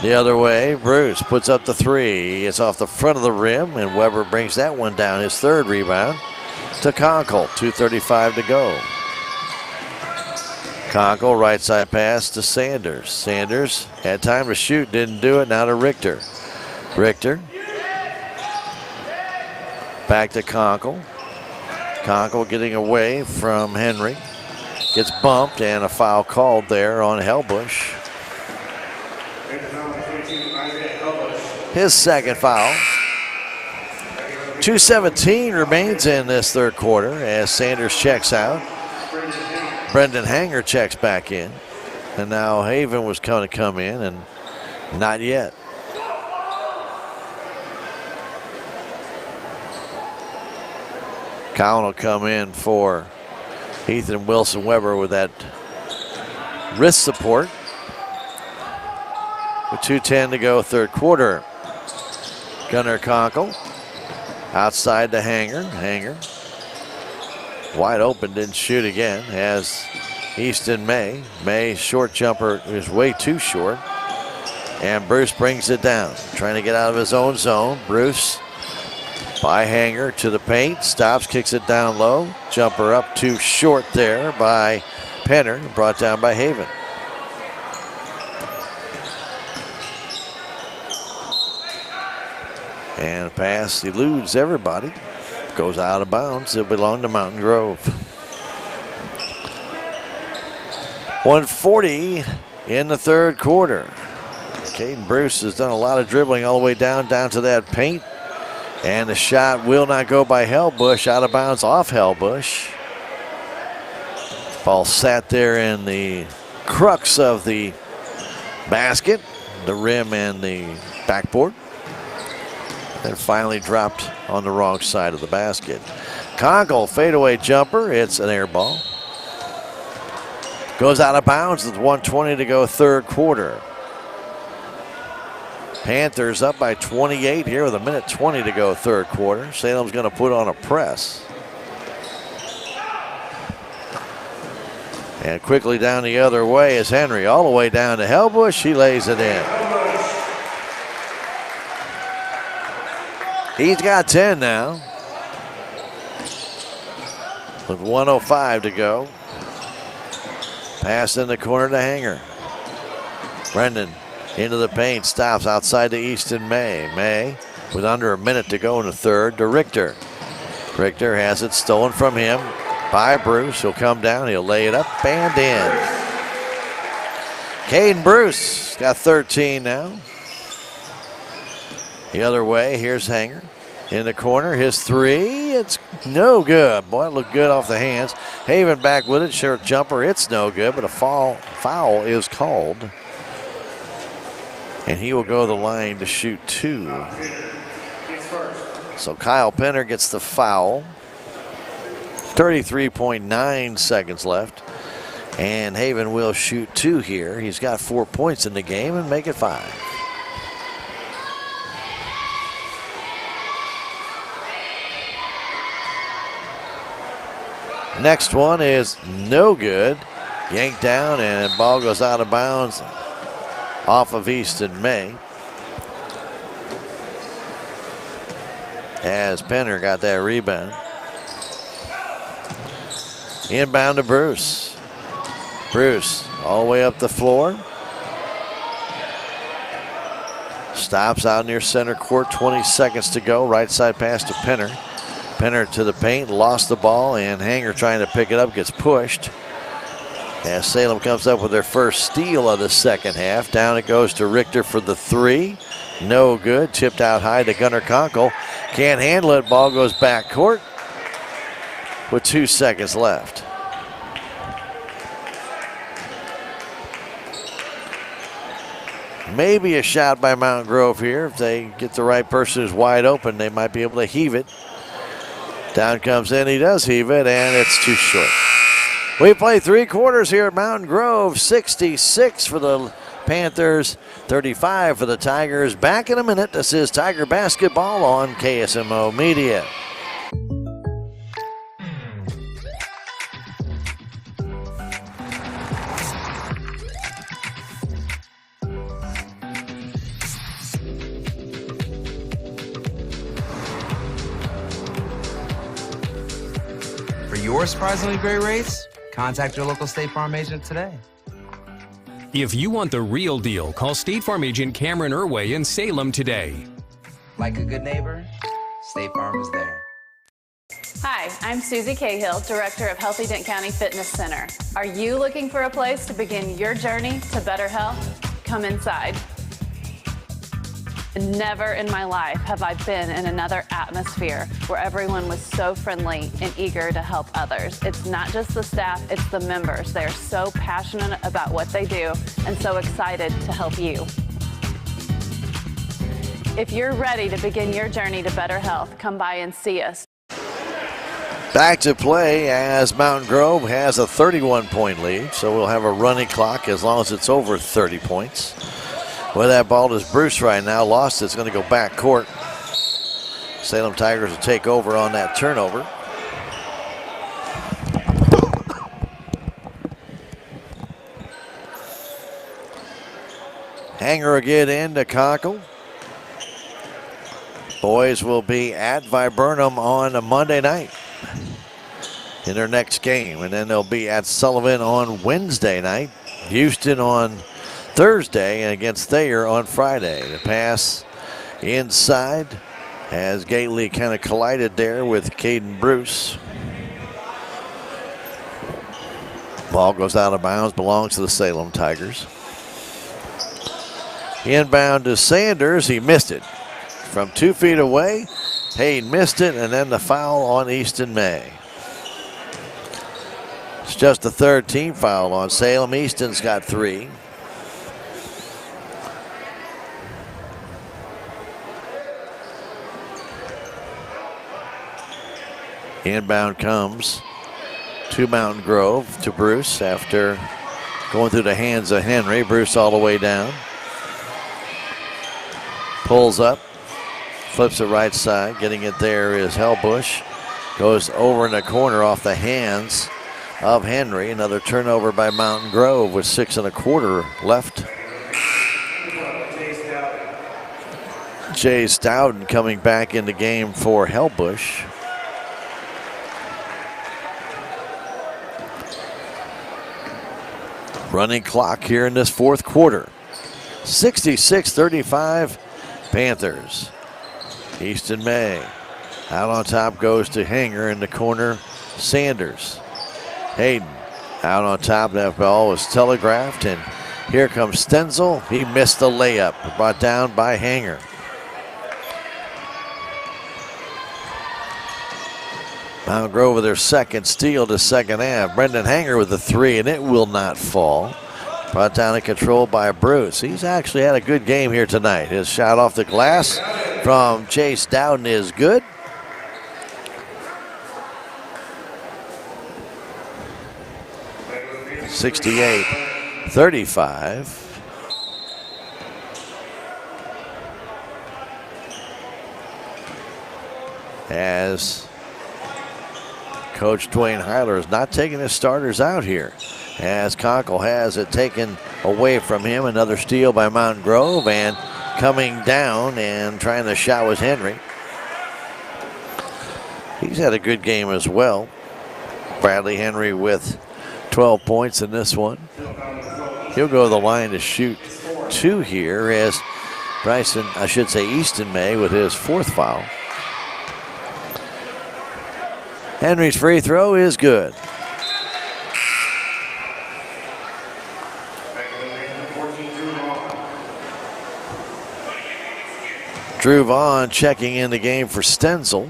The other way, Bruce puts up the three. It's off the front of the rim, and Weber brings that one down. His third rebound to Conkle. 2:35 to go. Conkle, right side pass to Sanders. Sanders had time to shoot, didn't do it. Now to Richter. Richter. Back to Conkle. Conkle getting away from Henry. Gets bumped, and a foul called there on Helbush. His second foul. 2:17 remains in this third quarter as Sanders checks out. Brendan Hanger checks back in. And now Haven was going to come in, and not yet. Cowan will come in for Ethan Wilson Weber with that wrist support. With 2:10 to go, third quarter. Gunnar Conkle outside to Hanger. Hanger wide open, didn't shoot again. Has Easton May. May short jumper is way too short. And Bruce brings it down. Trying to get out of his own zone. Bruce by Hanger to the paint. Stops, kicks it down low. Jumper up too short there by Penner. Brought down by Haven. And pass eludes everybody. Goes out of bounds. It'll belong to Mountain Grove. 1:40 in the third quarter. Caden Bruce has done a lot of dribbling all the way down to that paint. And the shot will not go by Helbush. Out of bounds off Helbush. Ball sat there in the crux of the basket, the rim and the backboard. And finally dropped on the wrong side of the basket. Conkle fadeaway jumper. It's an air ball. Goes out of bounds with 1:20 to go, third quarter. Panthers up by 28 here with 1:20 to go, third quarter. Salem's going to put on a press. And quickly down the other way is Henry. All the way down to Helbush. He lays it in. He's got 10 now. With 1:05 to go. Pass in the corner to Hanger. Brendan into the paint. Stops outside to Easton May. May with under a minute to go in the third to Richter. Richter has it stolen from him by Bruce. He'll come down. He'll lay it up and in. Caden Bruce got 13 now. The other way, here's Hanger in the corner. His three, it's no good. Boy, it looked good off the hands. Haven back with it, short jumper, it's no good, but a foul is called. And he will go to the line to shoot two. So Kyle Penner gets the foul. 33.9 seconds left. And Haven will shoot two here. He's got 4 points in the game and make it 5. Next one is no good. Yanked down and the ball goes out of bounds off of Easton May. As Penner got that rebound. Inbound to Bruce. Bruce all the way up the floor. Stops out near center court, 20 seconds to go. Right side pass to Penner. Penner to the paint, lost the ball, and Hanger trying to pick it up, gets pushed. As Salem comes up with their first steal of the second half. Down it goes to Richter for the three. No good. Tipped out high to Gunnar Conkle. Can't handle it. Ball goes back court with 2 seconds left. Maybe a shot by Mountain Grove here. If they get the right person who's wide open, they might be able to heave it. Down comes in. He does heave it, and it's too short. We play 3 quarters here at Mountain Grove. 66 for the Panthers, 35 for the Tigers. Back in a minute. This is Tiger Basketball on KSMO Media. For your surprisingly great rates, contact your local State Farm agent today. If you want the real deal, call State Farm agent Cameron Irway in Salem today. Like a good neighbor, State Farm is there. Hi, I'm Susie Cahill, Director of Healthy Dent County Fitness Center. Are you looking for a place to begin your journey to better health? Come inside. Never in my life have I been in another atmosphere where everyone was so friendly and eager to help others. It's not just the staff, it's the members. They are so passionate about what they do and so excited to help you. If you're ready to begin your journey to better health, come by and see us. Back to play as Mountain Grove has a 31-point lead, so we'll have a running clock as long as it's over 30 points. Well, that ball is Bruce right now. Lost it. It's going to go back court. Salem Tigers will take over on that turnover. Hanger again into Conkle. Boys will be at Viburnum on a Monday night in their next game. And then they'll be at Sullivan on Wednesday night. Houston on Thursday, and against Thayer on Friday. The pass inside as Gately kind of collided there with Caden Bruce. Ball goes out of bounds, belongs to the Salem Tigers. Inbound to Sanders, he missed it. From 2 feet away, Hayden missed it, and then the foul on Easton May. It's just the 3rd team foul on Salem. Easton's got 3. Inbound comes to Mountain Grove, to Bruce after going through the hands of Henry. Bruce all the way down. Pulls up, flips it right side. Getting it there is Hellbush. Goes over in the corner off the hands of Henry. Another turnover by Mountain Grove with 6 1/4 left. Jay Stoughton coming back in the game for Hellbush. Running clock here in this 4th quarter. 66-35 Panthers. Easton May out on top goes to Hanger in the corner. Sanders. Hayden out on top. That ball was telegraphed, and here comes Stenzel. He missed the layup. Brought down by Hanger. Mountain Grove with their 2nd steal to second half. Brendan Hanger with the 3, and it will not fall. Brought down and controlled by Bruce. He's actually had a good game here tonight. His shot off the glass from Chase Dowden is good. (68-35). As Coach Dwayne Heiler is not taking his starters out here, as Conkle has it taken away from him. Another steal by Mountain Grove, and coming down and trying the shot was Henry. He's had a good game as well. Bradley Henry with 12 points in this one. He'll go to the line to shoot 2 here as Bryson, I should say Easton May with his 4th foul. Henry's free throw is good. Drew Vaughn checking in the game for Stenzel.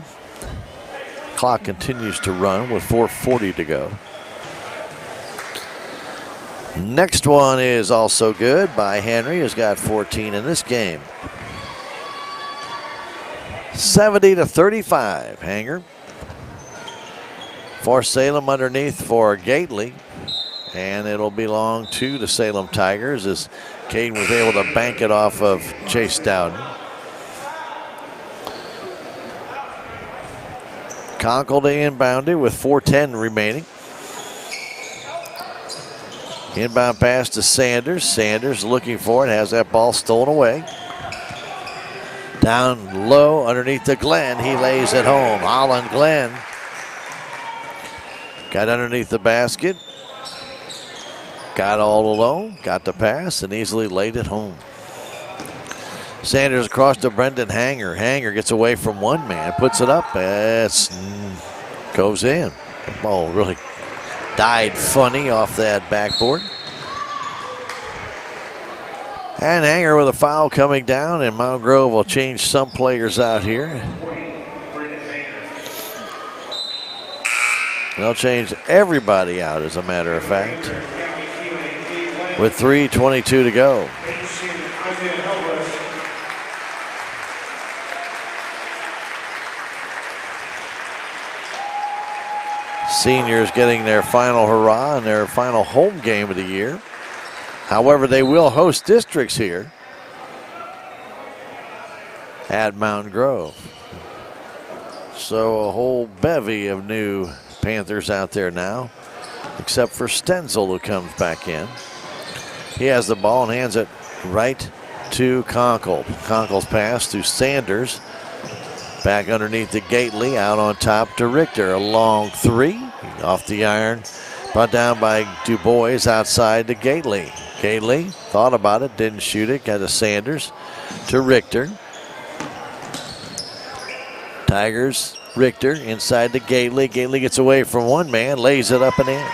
Clock continues to run with 4:40 to go. Next one is also good by Henry, who's got 14 in this game. 70-35, Hanger. For Salem underneath for Gately. And it'll belong to the Salem Tigers as Caden was able to bank it off of Chase Dowden. Conkle to inbound it with 4:10 remaining. Inbound pass to Sanders. Sanders looking for it, has that ball stolen away. Down low underneath to Glenn. He lays it home. Holland Glenn got underneath the basket. Got all alone, got the pass, and easily laid it home. Sanders across to Brendan Hanger. Hanger gets away from one man, puts it up. It goes in. The ball really died funny off that backboard. And Hanger with a foul coming down, and Mount Grove will change some players out here. They'll change everybody out, as a matter of fact, with 3:22 to go. Seniors getting their final hurrah and their final home game of the year. However, they will host districts here at Mountain Grove. So a whole bevy of new Panthers out there now, except for Stenzel, who comes back in. He has the ball and hands it right to Conkle. Conkle's pass to Sanders. Back underneath to Gately, out on top to Richter. A long three, off the iron, brought down by DuBois outside to Gately. Gately thought about it, didn't shoot it, got to Sanders, to Richter. Tigers, Richter inside to Gately. Gately gets away from one man, lays it up and in.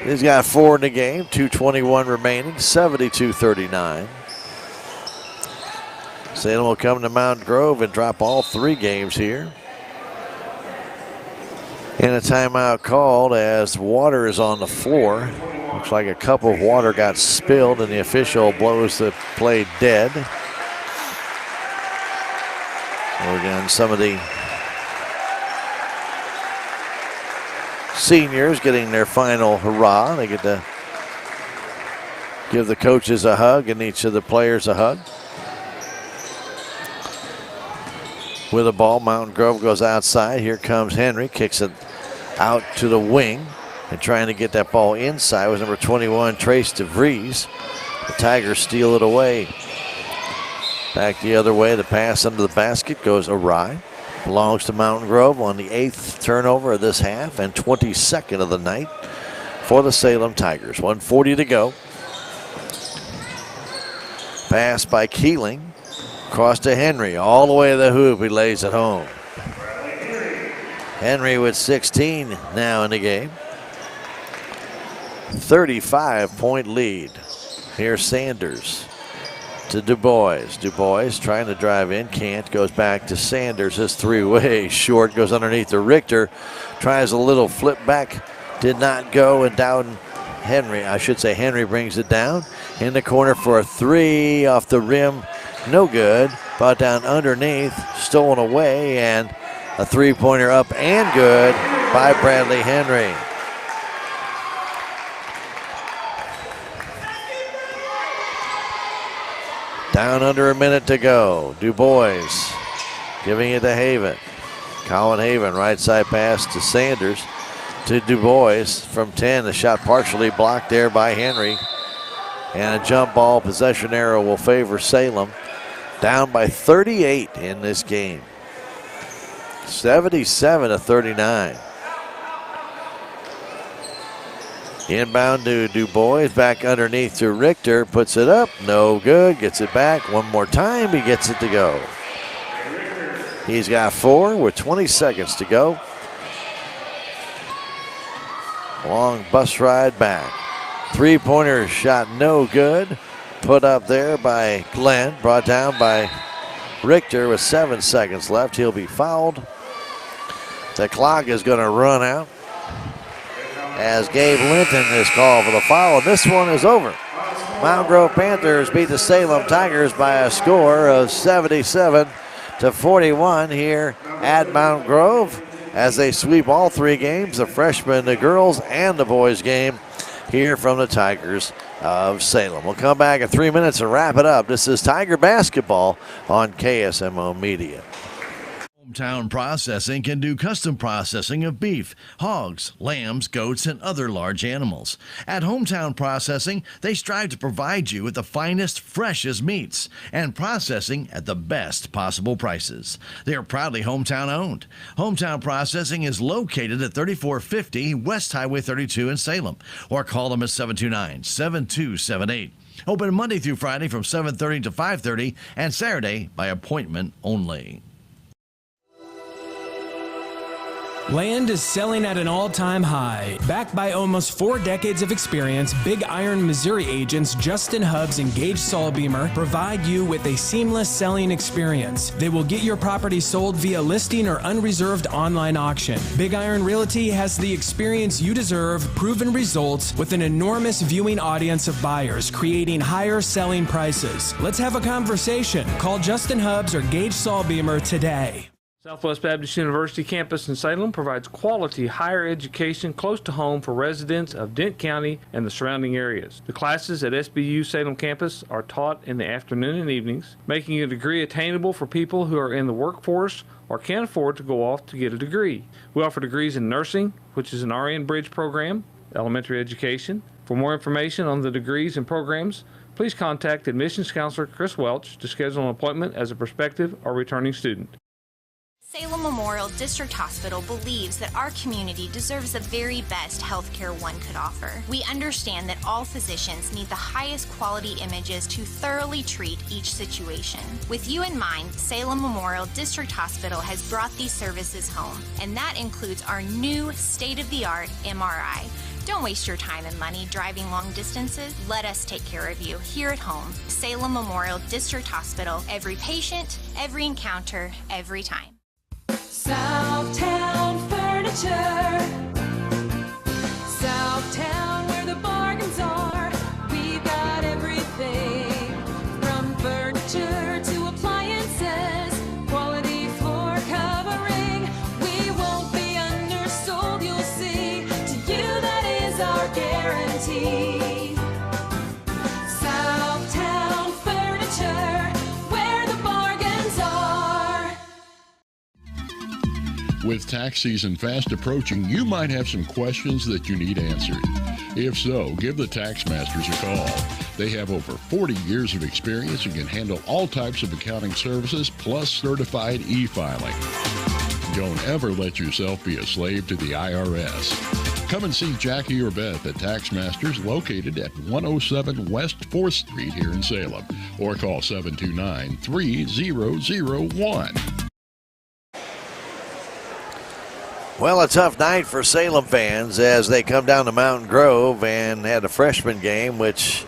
He's got 4 in the game, 2:21 remaining, 72-39. Salem will come to Mountain Grove and drop all 3 games here. And a timeout called as water is on the floor. Looks like a cup of water got spilled and the official blows the play dead. So again, some of the seniors getting their final hurrah. They get to give the coaches a hug and each of the players a hug. With the ball, Mountain Grove goes outside. Here comes Henry, kicks it out to the wing and trying to get that ball inside was number 21, Trace DeVries. The Tigers steal it away. Back the other way, the pass under the basket goes awry. Belongs to Mountain Grove on the 8th turnover of this half and 22nd of the night for the Salem Tigers. 1:40 to go. Pass by Keeling. Across to Henry, all the way to the hoop, he lays it home. Henry with 16 now in the game. 35-point lead. Here's Sanders to DuBois. DuBois trying to drive in, can't, goes back to Sanders. His three-way short, goes underneath to Richter. Tries a little flip back, did not go, and down Henry brings it down. In the corner for a three, off the rim. No good, brought down underneath, stolen away, and a three-pointer up and good by Bradley Henry. Down under a minute to go. DuBois giving it to Haven. Colin Haven, right side pass to Sanders, to DuBois from 10. The shot partially blocked there by Henry. And a jump ball possession arrow will favor Salem. Down by 38 in this game. 77-39. Inbound to Du Bois, back underneath to Richter, puts it up, no good, gets it back one more time, he gets it to go. He's got 4 with 20 seconds to go. Long bus ride back. Three-pointer shot no good. Put up there by Glenn, brought down by Richter with 7 seconds left. He'll be fouled. The clock is going to run out as Gabe Linton is called for the foul, and this one is over. Mountain Grove Panthers beat the Salem Tigers by a score of 77-41 here at Mountain Grove as they sweep all 3 games, the freshmen, the girls, and the boys game here from the Tigers of Salem. We'll come back in 3 minutes and wrap it up. This is Tiger Basketball on KSMO Media. Hometown Processing can do custom processing of beef, hogs, lambs, goats, and other large animals. At Hometown Processing, they strive to provide you with the finest, freshest meats and processing at the best possible prices. They are proudly hometown owned. Hometown Processing is located at 3450 West Highway 32 in Salem, or call them at 729-7278. Open Monday through Friday from 7:30 to 5:30 and Saturday by appointment only. Land is selling at an all-time high. Backed by almost 4 decades of experience, Big Iron Missouri agents Justin Hubbs and Gage Saulbeamer provide you with a seamless selling experience. They will get your property sold via listing or unreserved online auction. Big Iron Realty has the experience you deserve, proven results, with an enormous viewing audience of buyers, creating higher selling prices. Let's have a conversation. Call Justin Hubbs or Gage Saulbeamer today. Southwest Baptist University campus in Salem provides quality higher education close to home for residents of Dent County and the surrounding areas. The classes at SBU Salem campus are taught in the afternoon and evenings, making a degree attainable for people who are in the workforce or can't afford to go off to get a degree. We offer degrees in nursing, which is an RN Bridge program, elementary education. For more information on the degrees and programs, please contact admissions counselor Chris Welch to schedule an appointment as a prospective or returning student. Salem Memorial District Hospital believes that our community deserves the very best healthcare one could offer. We understand that all physicians need the highest quality images to thoroughly treat each situation. With you in mind, Salem Memorial District Hospital has brought these services home, and that includes our new state-of-the-art MRI. Don't waste your time and money driving long distances. Let us take care of you here at home. Salem Memorial District Hospital. Every patient, every encounter, every time. Southtown Furniture. Southtown, where the bargains are. We've got everything from furniture to appliances. Quality floor covering. We won't be undersold, you'll see. To you, that is our guarantee. Southtown Furniture, where the bargains are. With tax season fast approaching, you might have some questions that you need answered. If so, give the Tax Masters a call. They have over 40 years of experience and can handle all types of accounting services plus certified e-filing. Don't ever let yourself be a slave to the IRS. Come and see Jackie or Beth at Tax Masters, located at 107 West 4th Street here in Salem, or call 729-3001. Well, a tough night for Salem fans as they come down to Mountain Grove and had a freshman game, which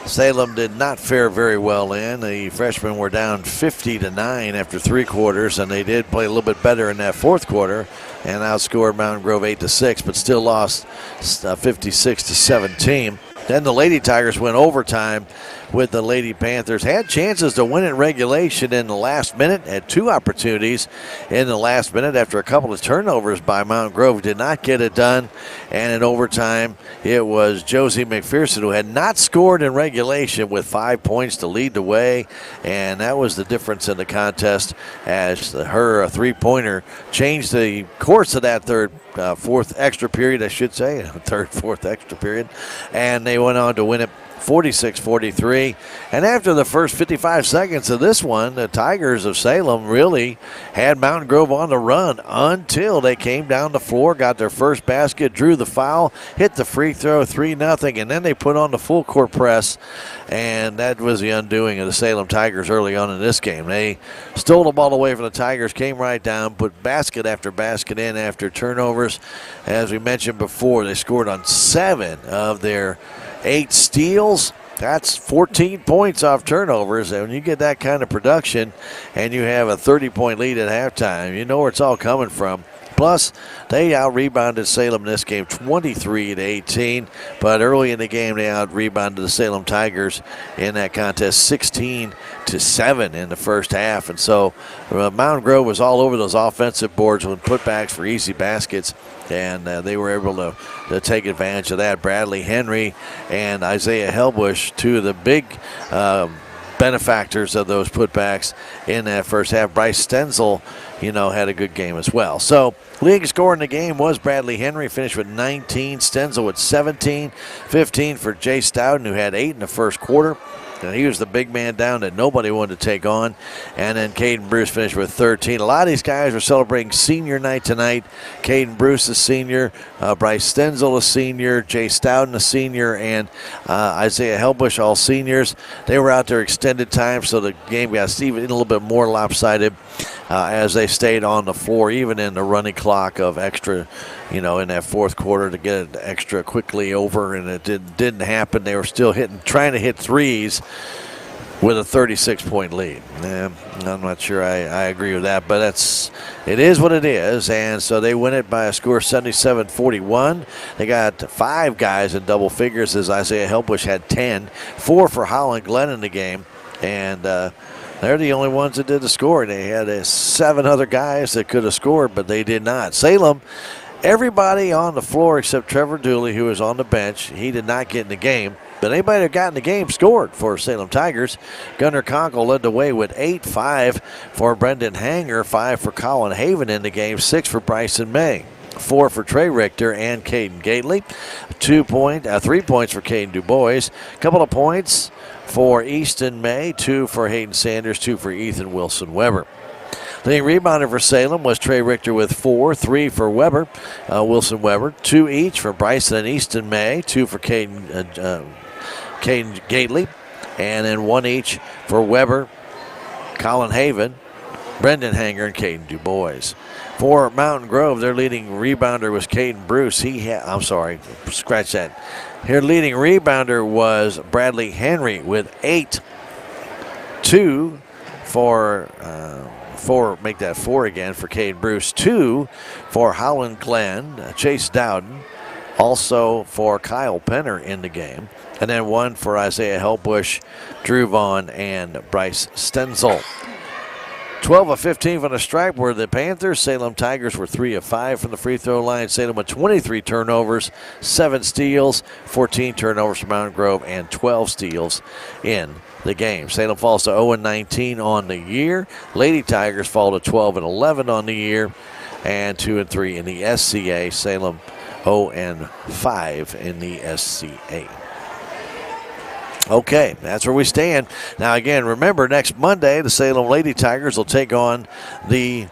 Salem did not fare very well in. The freshmen were down 50-9 after 3 quarters, and they did play a little bit better in that 4th quarter and outscored Mountain Grove 8-6, but still lost 56-17. Then the Lady Tigers went overtime with the Lady Panthers. Had chances to win in regulation in the last minute, had 2 opportunities in the last minute after a couple of turnovers by Mountain Grove. Did not get it done. And in overtime, it was Josie McPherson, who had not scored in regulation, with 5 points to lead the way. And that was the difference in the contest, as her three-pointer changed the course of that fourth extra period, I should say. Fourth extra period. And they went on to win it 46-43. And after the first 55 seconds of this one, the Tigers of Salem really had Mountain Grove on the run until they came down the floor, got their first basket, drew the foul, hit the free throw, 3-0, and then they put on the full court press, and that was the undoing of the Salem Tigers early on in this game. They stole the ball away from the Tigers, came right down, put basket after basket in after turnovers. As we mentioned before, they scored on 7 of their 8 steals. That's 14 points off turnovers. And when you get that kind of production and you have a 30-point lead at halftime, you know where it's all coming from. Plus, they out-rebounded Salem in this game 23-18. But early in the game, they out-rebounded the Salem Tigers in that contest 16-7 in the first half. And so Mountain Grove was all over those offensive boards with putbacks for easy baskets. And they were able to take advantage of that. Bradley Henry and Isaiah Helbush, two of the big benefactors of those putbacks in that first half. Bryce Stenzel, had a good game as well. So leading scorer in the game was Bradley Henry, finished with 19. Stenzel with 17. 15 for Jay Stoughton, who had 8 in the first quarter. And he was the big man down that nobody wanted to take on. And then Caden Bruce finished with 13. A lot of these guys are celebrating senior night tonight. Caden Bruce, a senior. Bryce Stenzel, a senior. Jay Stoughton, a senior. And Isaiah Helbush, all seniors. They were out there extended time, so the game got even a little bit more lopsided as they stayed on the floor, even in the running clock of extra, in that fourth quarter to get it extra quickly over, and it didn't happen. They were still trying to hit threes with a 36-point lead. I'm not sure I agree with that, but it is what it is, and so they win it by a score of 77-41. They got 5 guys in double figures as Isaiah Helbush had 10, 4 for Holland Glenn in the game, and they're the only ones that did the scoring. They had 7 other guys that could have scored, but they did not. Salem, everybody on the floor except Trevor Dooley, who was on the bench. He did not get in the game. But anybody that got in the game scored for Salem Tigers. Gunnar Conkle led the way with 8, 5 for Brendan Hanger, 5 for Colin Haven in the game, 6 for Bryson May. 4 for Trey Richter and Caden Gately. 3 points for Caden DuBois. A couple of points for Easton May, 2 for Hayden Sanders, 2 for Ethan Wilson Weber. The rebounder for Salem was Trey Richter with 4, 3 for Wilson Weber, 2 each for Bryson and Easton May, 2 for Caden Gately, and then 1 each for Weber, Colin Haven, Brendan Hanger, and Caden DuBois. For Mountain Grove, their leading rebounder was Caden Bruce. Scratch that. Their leading rebounder was Bradley Henry with 8. 2 for, make that 4 again for Caden Bruce. 2 for Holland Glenn, Chase Dowden. Also for Kyle Penner in the game. And then 1 for Isaiah Helbush, Drew Vaughn, and Bryce Stenzel. 12 of 15 from the stripe were the Panthers. Salem Tigers were 3 of 5 from the free throw line. Salem with 23 turnovers, 7 steals, 14 turnovers from Mountain Grove, and 12 steals in the game. Salem falls to 0-19 on the year. Lady Tigers fall to 12-11 on the year, and 2-3 in the SCA. Salem 0-5 in the SCA. Okay, that's where we stand. Now, again, remember, next Monday, the Salem Lady Tigers will take on the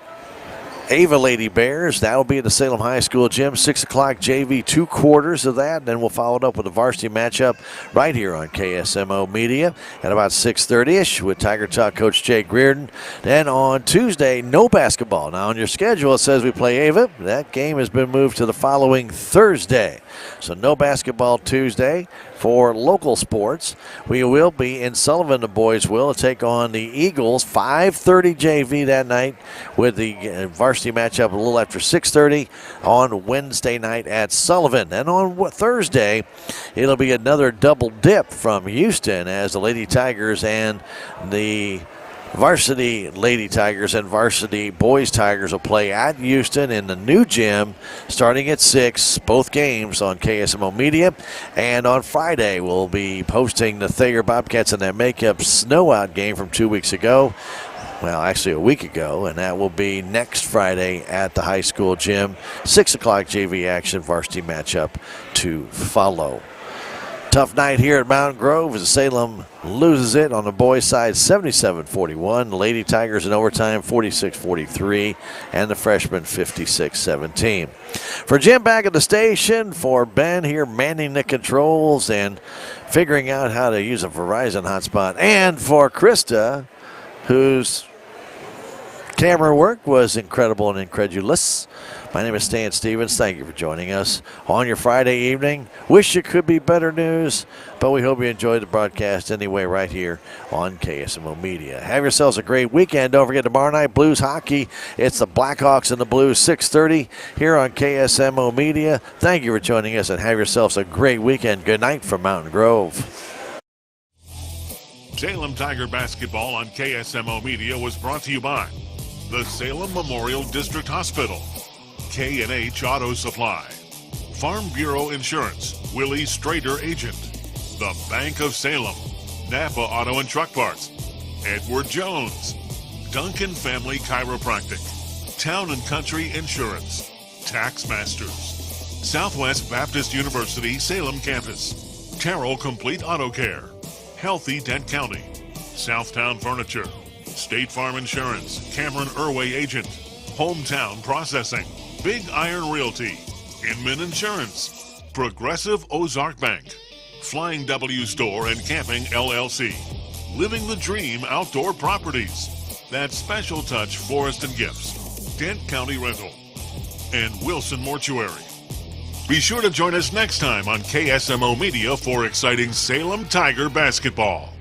Ava Lady Bears. That will be at the Salem High School gym, 6 o'clock JV, 2 quarters of that. Then we'll follow it up with a varsity matchup right here on KSMO Media at about 6:30ish with Tiger Talk coach Jay Reardon. Then on Tuesday, no basketball. Now on your schedule, it says we play Ava. That game has been moved to the following Thursday. So no basketball Tuesday. For local sports, we will be in Sullivan. The boys will take on the Eagles, 5:30 JV that night, with the varsity matchup a little after 6:30 on Wednesday night at Sullivan. And on Thursday, it'll be another double dip from Houston as the Lady Tigers and the Varsity Lady Tigers and Varsity Boys Tigers will play at Houston in the new gym starting at 6, both games on KSMO Media. And on Friday, we'll be posting the Thayer Bobcats in their makeup snow-out game from 2 weeks ago. Well, actually a week ago, and that will be next Friday at the high school gym. 6 o'clock JV action, varsity matchup to follow. Tough night here at Mountain Grove as Salem loses it on the boys' side 77-41. The Lady Tigers in overtime 46-43, and the freshmen 56-17. For Jim back at the station, for Ben here manning the controls and figuring out how to use a Verizon hotspot, and for Krista, whose camera work was incredible and incredulous. My name is Stan Stevens. Thank you for joining us on your Friday evening. Wish it could be better news, but we hope you enjoyed the broadcast anyway right here on KSMO Media. Have yourselves a great weekend. Don't forget tomorrow night, Blues hockey. It's the Blackhawks and the Blues, 6:30 here on KSMO Media. Thank you for joining us, and have yourselves a great weekend. Good night from Mountain Grove. Salem Tiger basketball on KSMO Media was brought to you by the Salem Memorial District Hospital, K&H Auto Supply, Farm Bureau Insurance, Willie Strader Agent, the Bank of Salem, Napa Auto and Truck Parts, Edward Jones, Duncan Family Chiropractic, Town and Country Insurance, Tax Masters, Southwest Baptist University Salem Campus, Carroll Complete Auto Care, Healthy Dent County, Southtown Furniture, State Farm Insurance, Cameron Irway Agent, Hometown Processing, Big Iron Realty, Inman Insurance, Progressive Ozark Bank, Flying W Store and Camping LLC, Living the Dream Outdoor Properties, That Special Touch Forest and Gifts, Dent County Rental, and Wilson Mortuary. Be sure to join us next time on KSMO Media for exciting Salem Tiger basketball.